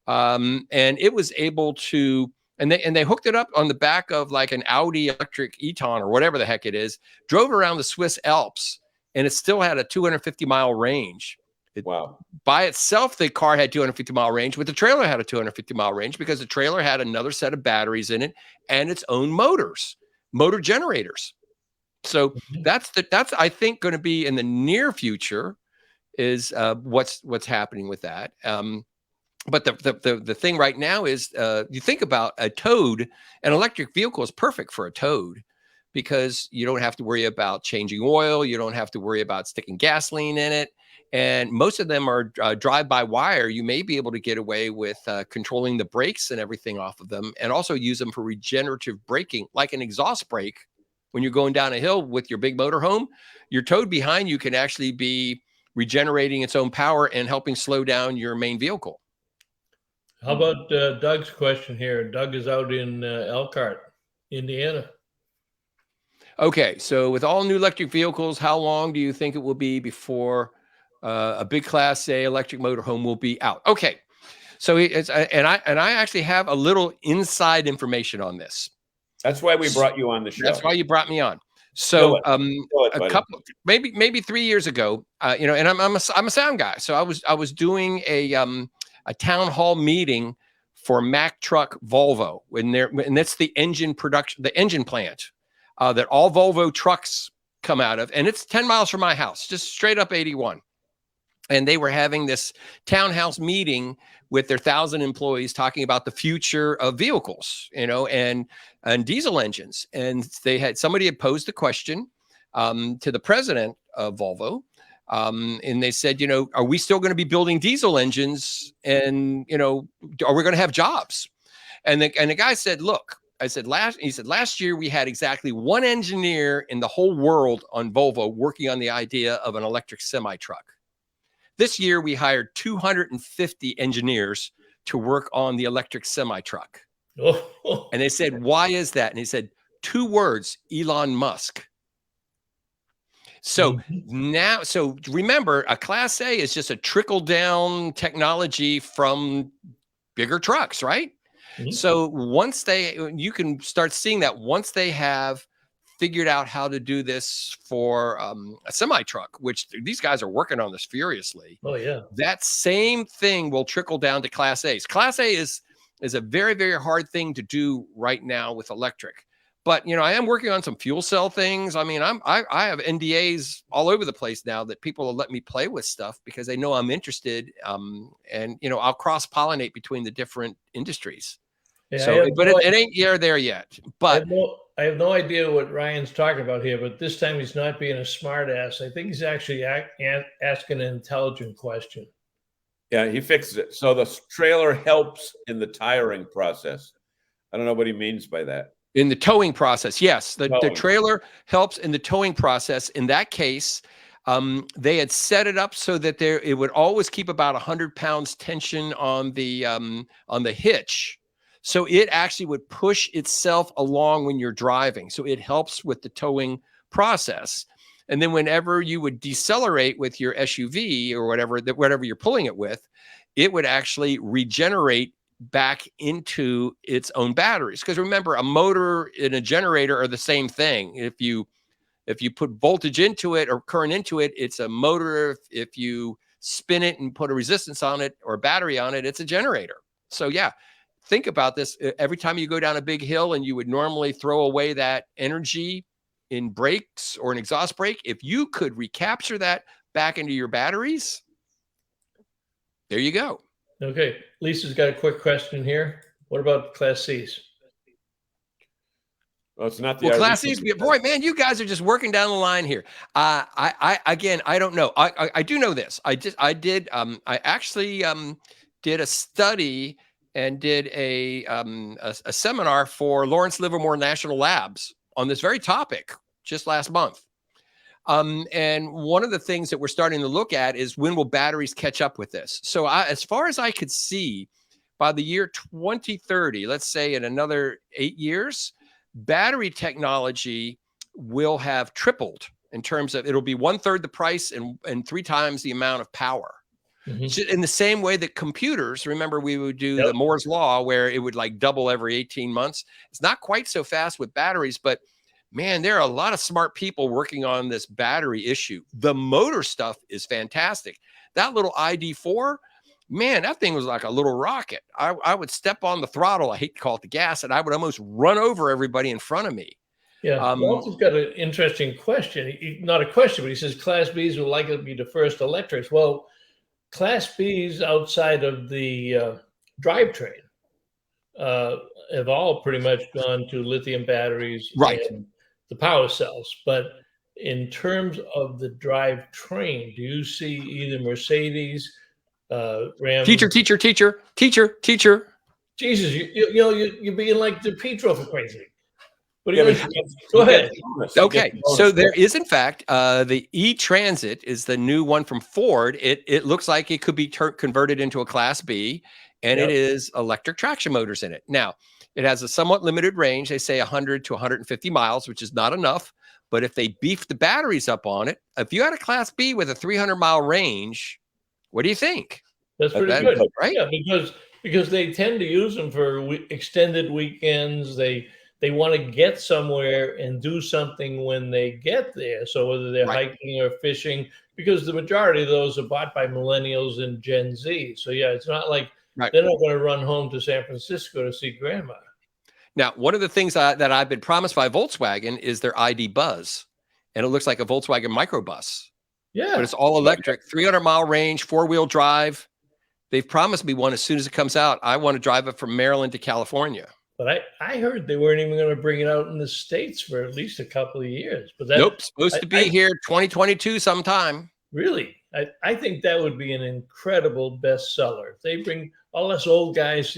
Speaker 4: And it was able to, and they hooked it up on the back of like an Audi electric e-tron or whatever the heck it is, drove around the Swiss Alps, and it still had a 250-mile range.
Speaker 2: Wow.
Speaker 4: By itself, the car had 250-mile range, but the trailer had a 250-mile range because the trailer had another set of batteries in it and its own motor generators. So that's I think going to be in the near future is what's happening with that. But the thing right now is you think about a towed, an electric vehicle is perfect for a towed because you don't have to worry about changing oil. You don't have to worry about sticking gasoline in it. And most of them are drive-by-wire. You may be able to get away with controlling the brakes and everything off of them, and also use them for regenerative braking, like an exhaust brake. When you're going down a hill with your big motorhome, your towed behind you can actually be regenerating its own power and helping slow down your main vehicle.
Speaker 3: How about Doug's question here? Doug is out in Elkhart, Indiana.
Speaker 4: Okay, so with all new electric vehicles, how long do you think it will be before a big Class A electric motorhome will be out? Okay, so I actually have a little inside information on this.
Speaker 2: That's why we brought you on the show.
Speaker 4: That's why you brought me on. So a couple, maybe 3 years ago, and I'm a sound guy, so I was doing a town hall meeting for Mack Truck Volvo, and that's the engine production, the engine plant that all Volvo trucks come out of, and it's 10 miles from my house, just straight up 81. And they were having this townhouse meeting with their 1,000 employees talking about the future of vehicles, and diesel engines. And somebody had posed the question to the president of Volvo. And they said, are we still going to be building diesel engines? And, are we going to have jobs? And the guy said, look, he said, last year we had exactly one engineer in the whole world on Volvo working on the idea of an electric semi-truck. This year we hired 250 engineers to work on the electric semi-truck. Oh. And they said, why is that? And he said, 2 words, Elon Musk. So now, remember, a Class A is just a trickle down technology from bigger trucks, right? Mm-hmm. So you can start seeing that once they have figured out how to do this for a semi truck, which these guys are working on this furiously.
Speaker 3: Oh yeah.
Speaker 4: That same thing will trickle down to Class A's. Class A is a very, very hard thing to do right now with electric. But, I am working on some fuel cell things. I mean, I have NDAs all over the place now that people will let me play with stuff because they know I'm interested. And, I'll cross-pollinate between the different industries. Yeah, so, it ain't there yet. But
Speaker 3: I have no idea what Ryan's talking about here, but this time he's not being a smart ass. I think he's actually asking an intelligent question.
Speaker 2: Yeah, he fixed it. So the trailer helps in the tiring process. I don't know what he means by that.
Speaker 4: In the towing process, yes. The trailer helps in the towing process. In that case, they had set it up so that it would always keep about 100 pounds tension on the hitch. So it actually would push itself along when you're driving. So it helps with the towing process. And then whenever you would decelerate with your SUV or whatever you're pulling it with, it would actually regenerate back into its own batteries. Because remember, a motor and a generator are the same thing. If you put voltage into it or current into it, it's a motor. If you spin it and put a resistance on it or a battery on it, it's a generator. So yeah, think about this. Every time you go down a big hill and you would normally throw away that energy in brakes or an exhaust brake, if you could recapture that back into your batteries, there you go.
Speaker 3: Okay. Lisa's got a quick question here. What about Class C's?
Speaker 2: Well, it's not the
Speaker 4: Class C's. Boy, man, you guys are just working down the line here. I don't know. I do know this. I actually did a study and did a seminar for Lawrence Livermore National Labs on this very topic just last month. And one of the things that we're starting to look at is when will batteries catch up with this? So as far as I could see, by the year 2030, let's say in another 8 years, battery technology will have tripled in terms of it'll be 1/3 the price and 3 times the amount of power. In the same way that computers, remember we would do the Moore's law where it would like double every 18 months. It's not quite so fast with batteries, but man, there are a lot of smart people working on this battery issue. The motor stuff is fantastic. That little ID4, man, that thing was like a little rocket. I would step on the throttle. I hate to call it the gas, and I would almost run over everybody in front of me.
Speaker 3: Yeah, Walter's got an interesting question. Not a question, but he says Class Bs will likely be the first electrics. Well, Class Bs outside of the drivetrain have all pretty much gone to lithium batteries,
Speaker 4: right?
Speaker 3: And the power cells. But in terms of the drivetrain, do you see either Mercedes, Ram?
Speaker 4: Teacher.
Speaker 3: Jesus, you're being like the Petro for crazy. Go ahead.
Speaker 4: Okay, so there is, in fact, the E-Transit is the new one from Ford. It looks like it could be converted into a Class B, and it is electric traction motors in it. Now, it has a somewhat limited range. They say 100 to 150 miles, which is not enough. But if they beef the batteries up on it, if you had a Class B with a 300-mile range, what do you think?
Speaker 3: That's pretty good,
Speaker 4: right?
Speaker 3: Yeah, because they tend to use them for extended weekends. They want to get somewhere and do something when they get there. So whether they're hiking or fishing, because the majority of those are bought by millennials and Gen Z. So yeah, it's not like they're not going to run home to San Francisco to see grandma.
Speaker 4: Now, one of the things that I've been promised by Volkswagen is their ID Buzz. And it looks like a Volkswagen microbus. Yeah. But it's all electric, 300-mile range, 4-wheel drive. They've promised me one as soon as it comes out. I want to drive it from Maryland to California.
Speaker 3: But I heard they weren't even going to bring it out in the States for at least a couple of years. But
Speaker 4: nope, supposed to be here 2022 sometime.
Speaker 3: Really? I think that would be an incredible bestseller. If they bring all us old guys,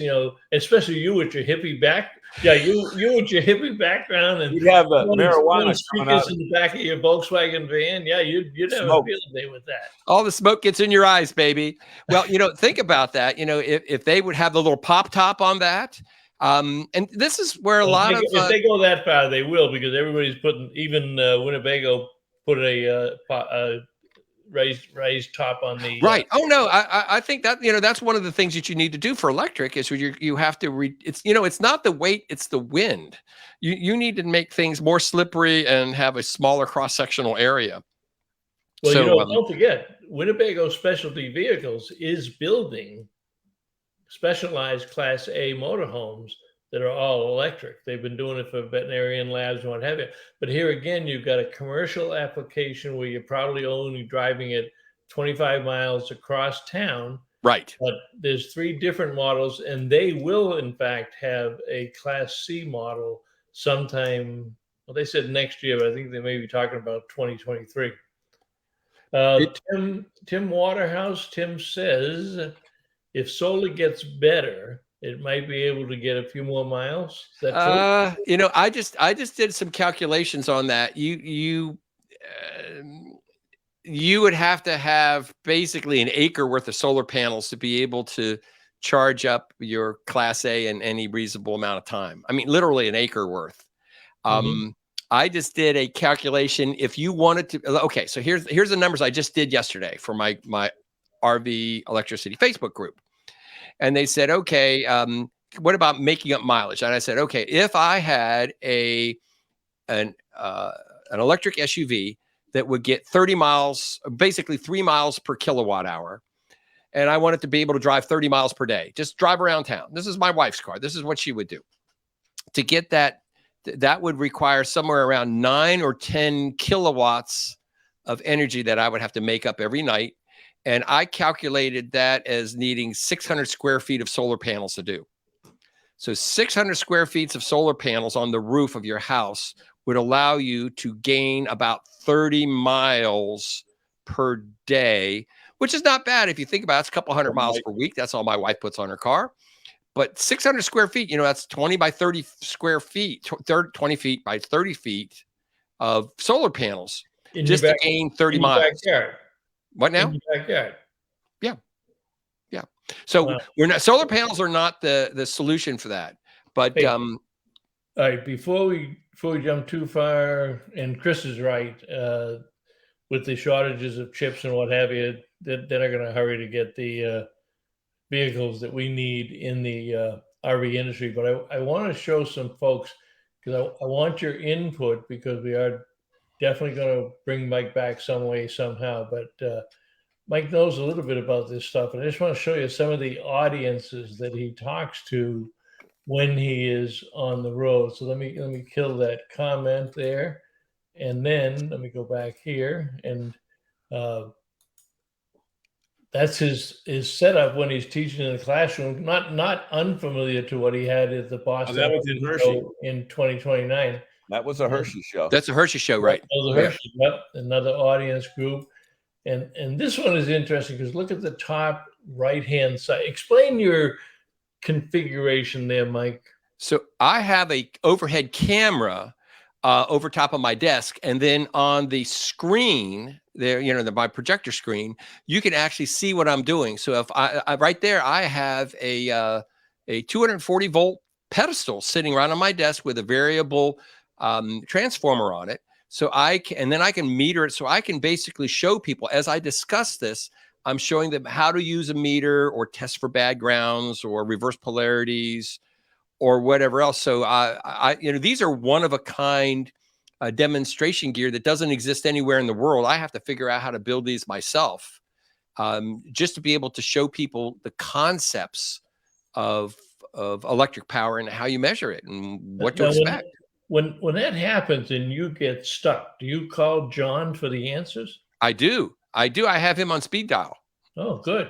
Speaker 3: especially you with your hippie back. Yeah, you with your hippie background. And
Speaker 2: you have a marijuana
Speaker 3: speakers in the back of your Volkswagen van. Yeah, you'd have a field day with that.
Speaker 4: All the smoke gets in your eyes, baby. Well, think about that. If they would have the little pop top on that. And this is where
Speaker 3: if they go that far, they will, because everybody's putting, even Winnebago put a raised top on the
Speaker 4: Oh no, I think that that's one of the things that you need to do for electric is you have to it's not the weight, it's the wind. You need to make things more slippery and have a smaller cross-sectional area.
Speaker 3: Well, don't forget, Winnebago Specialty Vehicles is building specialized Class A motorhomes that are all electric. They've been doing it for veterinarian labs and what have you. But here again, you've got a commercial application where you're probably only driving it 25 miles across town.
Speaker 4: Right.
Speaker 3: But there's 3 different models, and they will, in fact, have a Class C model sometime. Well, they said next year, but I think they may be talking about 2023. Tim Waterhouse, Tim says, if solar gets better, it might be able to get a few more miles. Is that true?
Speaker 4: I just did some calculations on that. You would have to have basically an acre worth of solar panels to be able to charge up your Class A in any reasonable amount of time. I mean, literally an acre worth. I just did a calculation. If you wanted to, okay, so here's the numbers I just did yesterday for my RV Electricity Facebook group. And they said, okay, what about making up mileage? And I said, okay, if I had an electric SUV that would get 30 miles, basically 3 miles per kilowatt hour, and I wanted to be able to drive 30 miles per day, just drive around town. This is my wife's car. This is what she would do. To get that would require somewhere around 9 or 10 kilowatts of energy that I would have to make up every night. And I calculated that as needing 600 square feet of solar panels to do. So 600 square feet of solar panels on the roof of your house would allow you to gain about 30 miles per day which is not bad if you think about it. It's a couple hundred miles per week. That's all my wife puts on her car. But 600 square feet, that's 20 by 30 square feet, 20 feet by 30 feet of solar panels just to gain 30 miles.
Speaker 3: Backyard.
Speaker 4: What now?
Speaker 3: In your backyard.
Speaker 4: Yeah. Yeah. So solar panels are not the solution for that. But
Speaker 3: hey, all right, before we jump too far, and Chris is right, with the shortages of chips and what have you, they're not going to hurry to get the vehicles that we need in the RV industry. But I want to show some folks, because I want your input, because we are definitely going to bring Mike back some way, somehow. But Mike knows a little bit about this stuff. And I just want to show you some of the audiences that he talks to when he is on the road. So let me kill that comment there. And then let me go back here, and that's his setup when he's teaching in the classroom. Not unfamiliar to what he had at the Boston
Speaker 2: that was in Hershey
Speaker 3: in 2029.
Speaker 2: That was a Hershey show.
Speaker 4: That's a Hershey show, right?
Speaker 3: Hershey, yep, another audience group. And this one is interesting because look at the top right-hand side. Explain your configuration there, Mike.
Speaker 4: So I have a overhead camera over top of my desk, and then on the screen there, my projector screen, you can actually see what I'm doing. So if I right there, I have a 240 volt pedestal sitting right on my desk with a variable transformer on it. So and then I can meter it. So I can basically show people as I discuss this, I'm showing them how to use a meter or test for bad grounds or reverse polarities or whatever else. So these are one of a kind demonstration gear that doesn't exist anywhere in the world. I have to figure out how to build these myself, just to be able to show people the concepts of electric power and how you measure it and what to expect.
Speaker 3: When that happens and you get stuck, do you call John for the answers?
Speaker 4: I do. I have him on speed dial.
Speaker 3: Oh, good.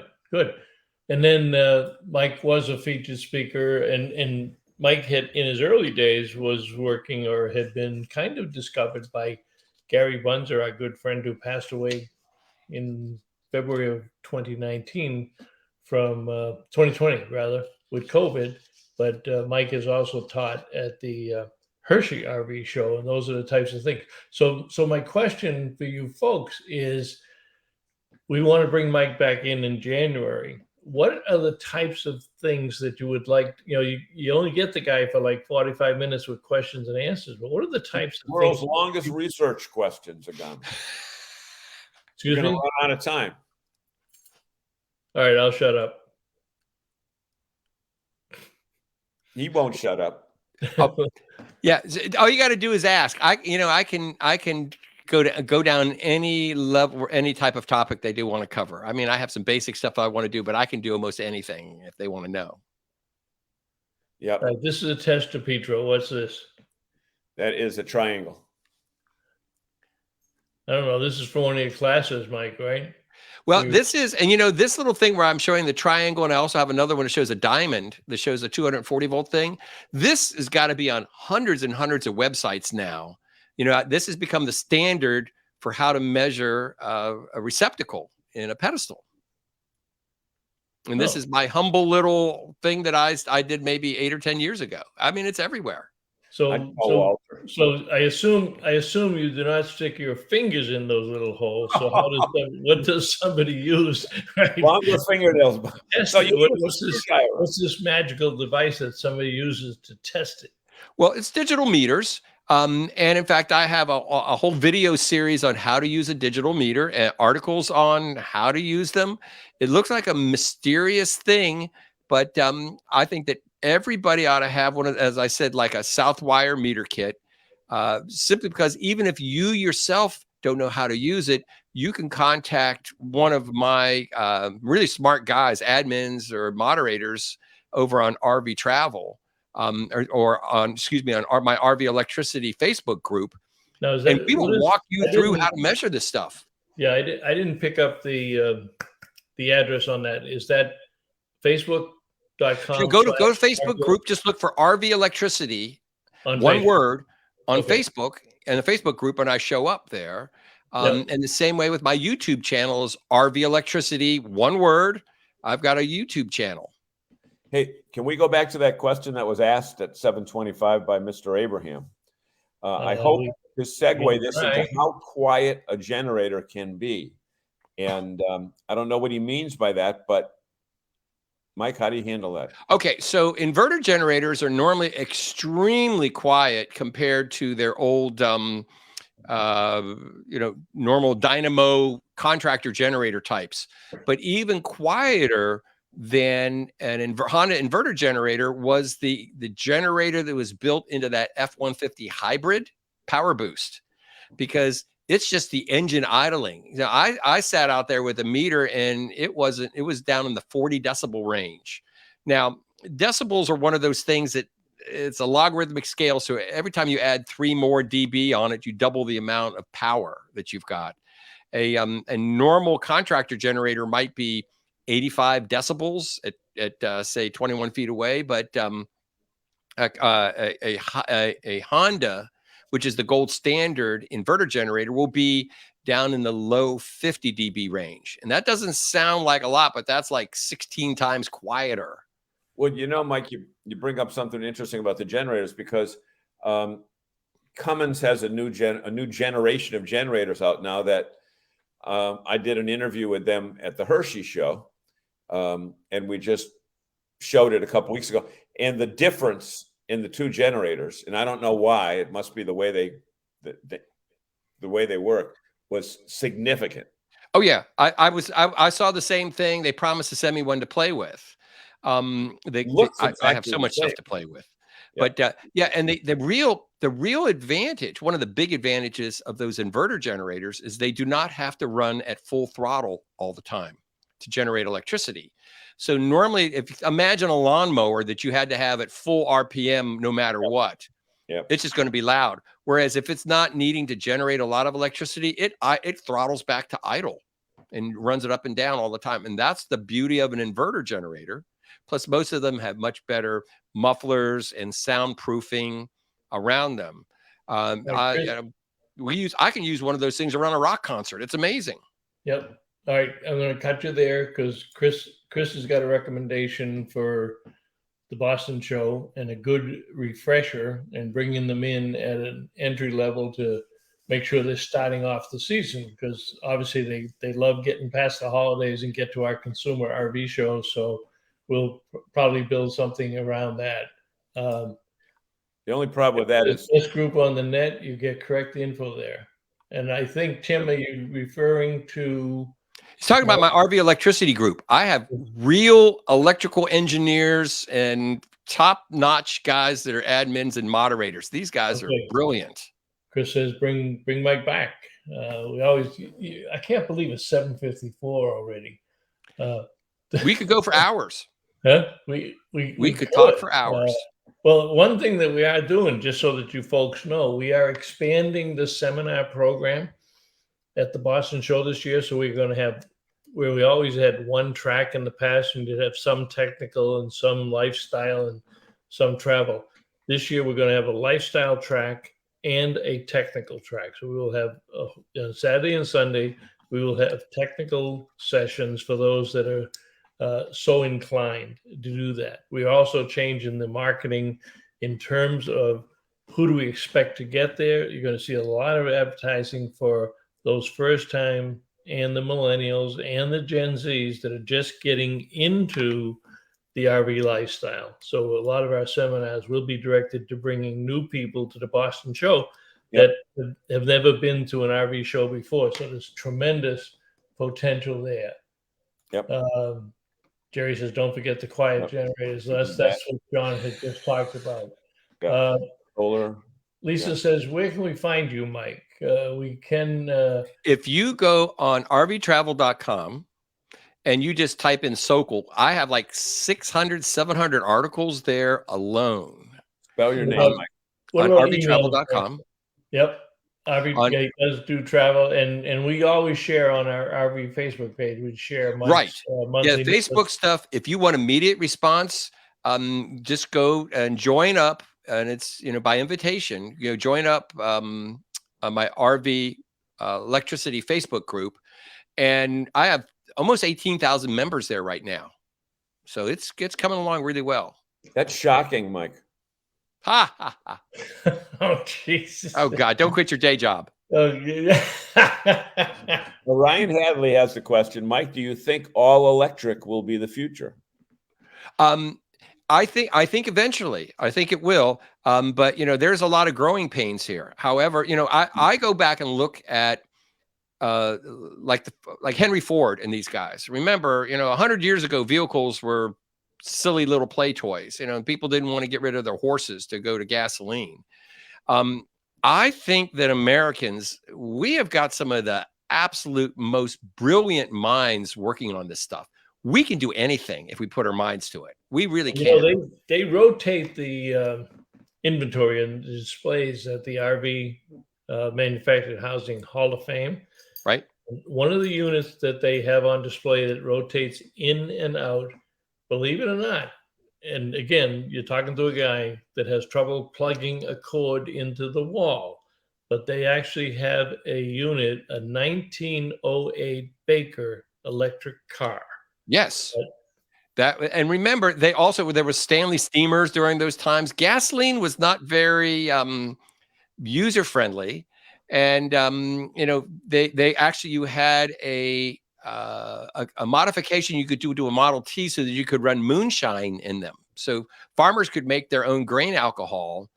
Speaker 3: And then Mike was a featured speaker, and Mike had, in his early days, was working or had been kind of discovered by Gary Bunzer, our good friend who passed away in February of 2019 from 2020, rather, with COVID. But Mike has also taught at the Hershey RV show, and those are the types of things. So my question for you folks is, we want to bring Mike back in January. What are the types of things that you would like? You only get the guy for like 45 minutes with questions and answers, but what are the types of
Speaker 2: world's
Speaker 3: things?
Speaker 2: Longest research questions are gone.
Speaker 3: Excuse me?
Speaker 2: We're going to run out of time.
Speaker 3: All right, I'll shut up.
Speaker 2: He won't shut up.
Speaker 4: Yeah, all you got to do is ask. I can go down any level or any type of topic they do want to cover. I mean, I have some basic stuff I want to do, but I can do almost anything if they want to know.
Speaker 2: Yeah.
Speaker 3: This is a test to Petro. What's this?
Speaker 2: That is a triangle.
Speaker 3: I don't know. This is for one of your classes, Mike, right?
Speaker 4: Well, this is, and this little thing where I'm showing the triangle, and I also have another one that shows a diamond that shows a 240 volt thing. This has got to be on hundreds and hundreds of websites now. This has become the standard for how to measure a receptacle in a pedestal. And this is my humble little thing that I did maybe 8 or 10 years ago. I mean, it's everywhere.
Speaker 3: So I assume you do not stick your fingers in those little holes. So what does somebody use? Right?
Speaker 2: Longer fingernails.
Speaker 3: What's this magical device that somebody uses to test it?
Speaker 4: Well, it's digital meters. And in fact, I have a whole video series on how to use a digital meter and articles on how to use them. It looks like a mysterious thing, but I think that everybody ought to have one of, as I said, like a Southwire meter kit, simply because even if you yourself don't know how to use it, you can contact one of my really smart guys, admins or moderators over on RV Travel. Or on my RV Electricity Facebook group, and we will walk you through how to measure this stuff.
Speaker 3: Yeah, I didn't pick up the address on that. Is that Facebook.com?
Speaker 4: Go to Facebook group. Just look for RV Electricity, one word, on Facebook and the Facebook group, and I show up there.
Speaker 3: Yep.
Speaker 4: And the same way with my YouTube channel is RV Electricity, one word. I've got a YouTube channel.
Speaker 2: Hey, can we go back to that question that was asked at 7:25 by Mr. Abraham? I hope to segue this into how quiet a generator can be. And I don't know what he means by that, but Mike, how do you handle that?
Speaker 4: Okay, so inverter generators are normally extremely quiet compared to their old, normal dynamo contractor generator types. But even quieter than an Honda inverter generator was the generator that was built into that F-150 hybrid power boost, because it's just the engine idling. You know, I sat out there with a meter and it was down in the 40 decibel range. Now, decibels are one of those things that it's a logarithmic scale. So every time you add 3 more dB on it, you double the amount of power that you've got. A normal contractor generator might be 85 decibels at say 21 feet away, but a Honda, which is the gold standard inverter generator, will be down in the low 50 dB range. And that doesn't sound like a lot, but that's like 16 times quieter.
Speaker 2: Well, Mike, you bring up something interesting about the generators, because Cummins has a new generation of generators out now that I did an interview with them at the Hershey show, and we just showed it a couple weeks ago. And the difference in the two generators, and I don't know why, it must be the way they work, was significant.
Speaker 4: Oh yeah, I saw the same thing. They promised to send me one to play with. I have so much stuff to play with. Yep. But and the real advantage, one of the big advantages of those inverter generators, is they do not have to run at full throttle all the time to generate electricity. So normally, if imagine a lawnmower that you had to have at full RPM no matter what, it's just going to be loud. Whereas if it's not needing to generate a lot of electricity, it throttles back to idle and runs it up and down all the time. And that's the beauty of an inverter generator. Plus, most of them have much better mufflers and soundproofing around them. I can use one of those things around a rock concert. It's amazing.
Speaker 3: Yep. All right, I'm going to cut you there because Chris has got a recommendation for the Boston show and a good refresher, and bringing them in at an entry level to make sure they're starting off the season, because obviously they love getting past the holidays and get to our consumer RV show. So we'll probably build something around that.
Speaker 2: The only problem with that is
Speaker 3: this group on the net, you get correct info there. And I think, Tim, are you referring to...
Speaker 4: He's talking about my RV electricity group. I have real electrical engineers and top-notch guys that are admins and moderators. These guys are brilliant.
Speaker 3: Chris says, bring Mike back. I can't believe it's 7:54 already.
Speaker 4: We could go for hours.
Speaker 3: Huh? We
Speaker 4: could talk for hours.
Speaker 3: Well, one thing that we are doing, just so that you folks know, we are expanding the seminar program at the Boston show this year. So we're going to have, where we always had one track in the past, and you'd have some technical and some lifestyle and some travel. This year, we're going to have a lifestyle track and a technical track. So we will have on Saturday and Sunday, we will have technical sessions for those that are so inclined to do that. We're also changing the marketing in terms of who do we expect to get there. You're going to see a lot of advertising for those first time and the millennials and the Gen Zs that are just getting into the RV lifestyle. So a lot of our seminars will be directed to bringing new people to the Boston show that have never been to an RV show before. So there's tremendous potential there.
Speaker 2: Yep.
Speaker 3: Jerry says, don't forget the quiet generators. That's what John had just talked about.
Speaker 2: Solar.
Speaker 3: Lisa says, where can we find you, Mike? We can...
Speaker 4: if you go on rvtravel.com and you just type in Sokol, I have like 600, 700 articles there alone.
Speaker 2: Spell your name, Mike.
Speaker 4: On rvtravel.com.
Speaker 3: Yep. RV does do travel, and we always share on our RV Facebook page. We share monthly
Speaker 4: Facebook stuff. If you want immediate response, just go and join up, and it's by invitation. Join up on my RV electricity Facebook group, and I have almost 18,000 members there right now. So it's coming along really well.
Speaker 2: That's shocking, Mike.
Speaker 4: Ha ha ha.
Speaker 3: Oh, Jesus.
Speaker 4: Oh God, don't quit your day job.
Speaker 3: Oh, yeah.
Speaker 2: Well, Ryan Hadley has the question. Mike, do you think all electric will be the future?
Speaker 4: I think eventually, I think it will. But there's a lot of growing pains here. However, I go back and look at like Henry Ford and these guys. Remember, 100 years ago, vehicles were silly little play toys. People didn't want to get rid of their horses to go to gasoline. I think that Americans, we have got some of the absolute most brilliant minds working on this stuff. We can do anything if we put our minds to it. We really can.
Speaker 3: They rotate the inventory and displays at the RV Manufactured Housing Hall of Fame.
Speaker 4: Right.
Speaker 3: One of the units that they have on display that rotates in and out, believe it or not, and again, you're talking to a guy that has trouble plugging a cord into the wall, but they actually have a unit, a 1908 Baker electric car.
Speaker 4: Yes. And remember, there was Stanley steamers during those times. Gasoline was not very user friendly, and they actually, you had a modification you could do to a Model T so that you could run moonshine in them. So farmers could make their own grain alcohol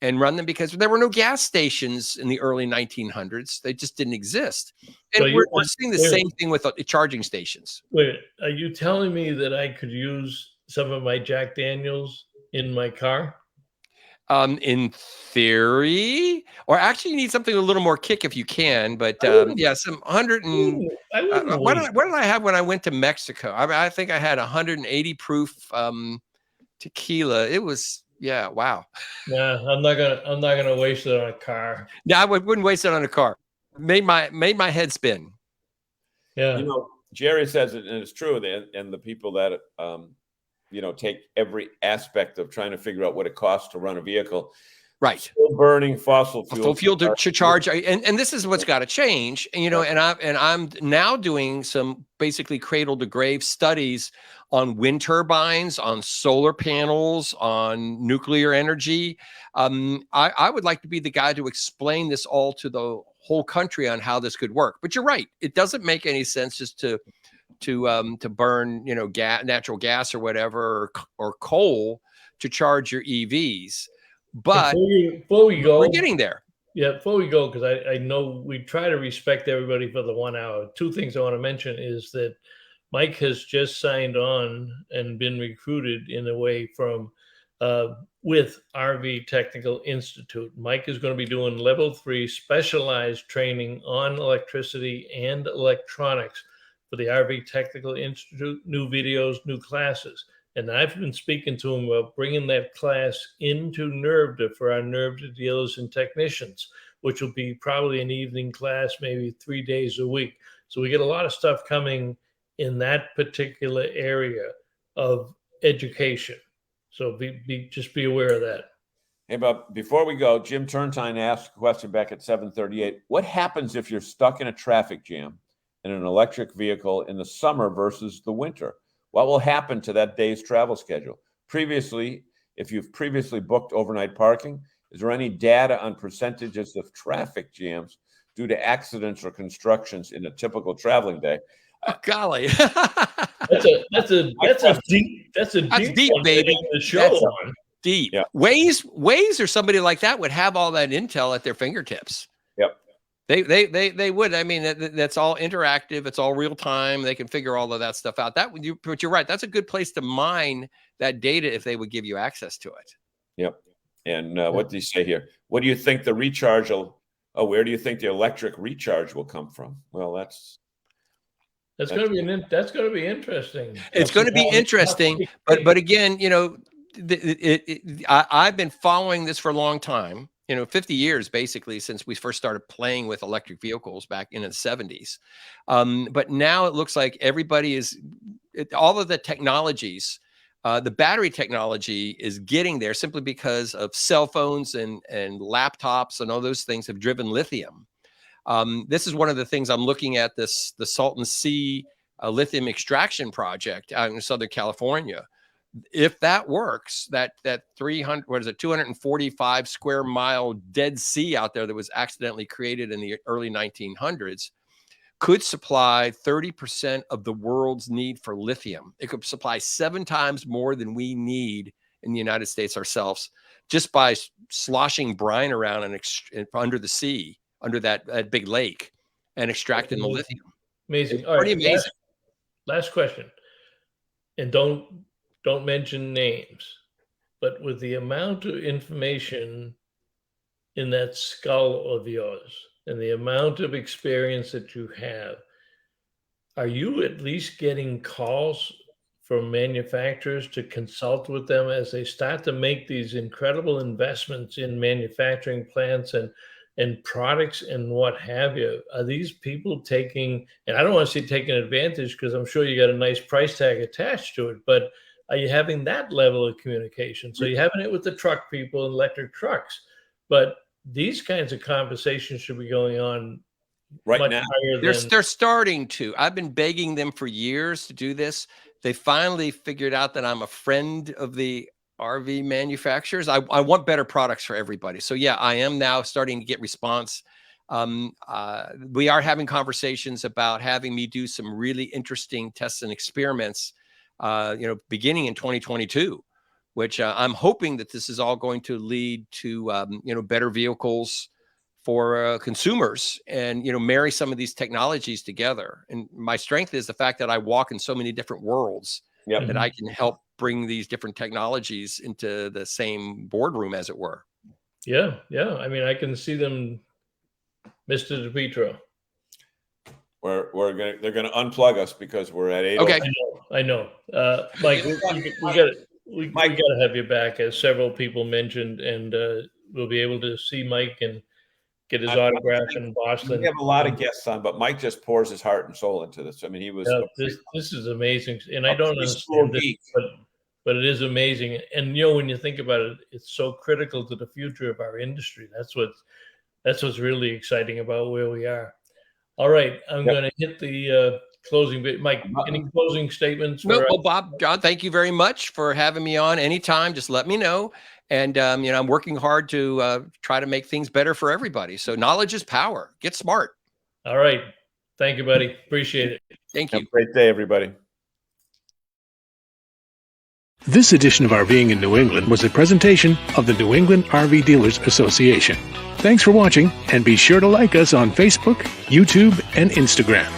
Speaker 4: and run them, because there were no gas stations in the early 1900s. They just didn't exist. And so we're seeing the same thing with charging stations.
Speaker 3: Wait, are you telling me that I could use some of my Jack Daniels in my car?
Speaker 4: In theory, or actually you need something a little more kick if you can, but yeah, some 100 and what did I have when I went to Mexico? I think I had 180 proof tequila. It was, yeah, wow.
Speaker 3: Yeah, I'm not gonna waste it on a car.
Speaker 4: No, I wouldn't waste it on a car. Made my head spin.
Speaker 3: Yeah,
Speaker 2: Jerry says it, and it's true. And the people that take every aspect of trying to figure out what it costs to run a vehicle.
Speaker 4: Right.
Speaker 2: Still burning fossil fuel
Speaker 4: to charge. And this is what's got to change. And, and I'm now doing some basically cradle to grave studies on wind turbines, on solar panels, on nuclear energy. I would like to be the guy to explain this all to the whole country on how this could work. But you're right. It doesn't make any sense just to burn, natural gas or whatever, or coal to charge your EVs. But
Speaker 3: before we go,
Speaker 4: we're getting there.
Speaker 3: Yeah, before we go, because I know we try to respect everybody for the 1 hour. Two things I want to mention is that Mike has just signed on and been recruited in a way from with RV Technical Institute. Mike is going to be doing level 3 specialized training on electricity and electronics for the RV Technical Institute, new videos, new classes. And I've been speaking to him about bringing that class into NERVDA for our NERVDA dealers and technicians, which will be probably an evening class, maybe 3 days a week. So we get a lot of stuff coming in that particular area of education. So just be aware of that.
Speaker 2: Hey, but before we go, Jim Turntine asked a question back at 7:38. What happens if you're stuck in a traffic jam in an electric vehicle in the summer versus the winter? What will happen to that day's travel schedule? If you've previously booked overnight parking, is there any data on percentages of traffic jams due to accidents or constructions in a typical traveling day?
Speaker 4: Oh, golly.
Speaker 3: That's deep one,
Speaker 4: baby.
Speaker 3: The show on.
Speaker 4: Deep.
Speaker 2: Yeah.
Speaker 4: Waze or somebody like that would have all that intel at their fingertips.
Speaker 2: Yep.
Speaker 4: They would. I mean, that's all interactive. It's all real time. They can figure all of that stuff out. But you're right. That's a good place to mine that data if they would give you access to it.
Speaker 2: Yep. And what do you say here? What do you think the recharge where do you think the electric recharge will come from? Well, that's
Speaker 3: going to be interesting.
Speaker 4: It's going to be interesting. But again, I've been following this for a long time. 50 years basically since we first started playing with electric vehicles back in the 70s. But now it looks like everybody all of the technologies, the battery technology is getting there simply because of cell phones and laptops and all those things have driven lithium. This is one of the things I'm looking at, the Salton Sea lithium extraction project out in Southern California. If that works, that 245 square mile Dead Sea out there that was accidentally created in the early 1900s could supply 30% of the world's need for lithium. It could supply 7 times more than we need in the United States ourselves, just by sloshing brine around and under the sea, under that big lake, and extracting the lithium.
Speaker 3: Amazing.
Speaker 4: All right, amazing.
Speaker 3: Last question, and don't mention names, but with the amount of information in that skull of yours and the amount of experience that you have, are you at least getting calls from manufacturers to consult with them as they start to make these incredible investments in manufacturing plants and products and what have you? Are these people taking, and I don't want to say taking advantage, because I'm sure you got a nice price tag attached to it, but are you having that level of communication? So you're having it with the truck people and electric trucks, but these kinds of conversations should be going on
Speaker 2: right now.
Speaker 4: They're starting to. I've been begging them for years to do this. They finally figured out that I'm a friend of the RV manufacturers. I want better products for everybody. So yeah, I am now starting to get response. We are having conversations about having me do some really interesting tests and experiments, beginning in 2022, which I'm hoping that this is all going to lead to, better vehicles for consumers, and, marry some of these technologies together. And my strength is the fact that I walk in so many different worlds, that I can help bring these different technologies into the same boardroom, as it were.
Speaker 3: Yeah. I mean, I can see them, Mr. DePietro.
Speaker 2: They're gonna unplug us because we're at 8.
Speaker 4: Okay.
Speaker 3: I know. Mike, we gotta have you back, as several people mentioned, and we'll be able to see Mike and get his autograph in Boston.
Speaker 2: We have a lot of guests on, but Mike just pours his heart and soul into this. I mean, he was.
Speaker 3: This is amazing, and I don't understand this, but it is amazing. And when you think about it, it's so critical to the future of our industry. That's what's really exciting about where we are. All right, I'm going to hit the closing bit. Mike, any closing statements?
Speaker 4: Well, Bob, John, thank you very much for having me on. Anytime, just let me know. And, I'm working hard to try to make things better for everybody. So knowledge is power. Get smart.
Speaker 3: All right. Thank you, buddy. Appreciate it.
Speaker 4: Thank you.
Speaker 2: Have a great day, everybody.
Speaker 1: This edition of RVing in New England was a presentation of the New England RV Dealers Association. Thanks for watching, and be sure to like us on Facebook, YouTube, and Instagram.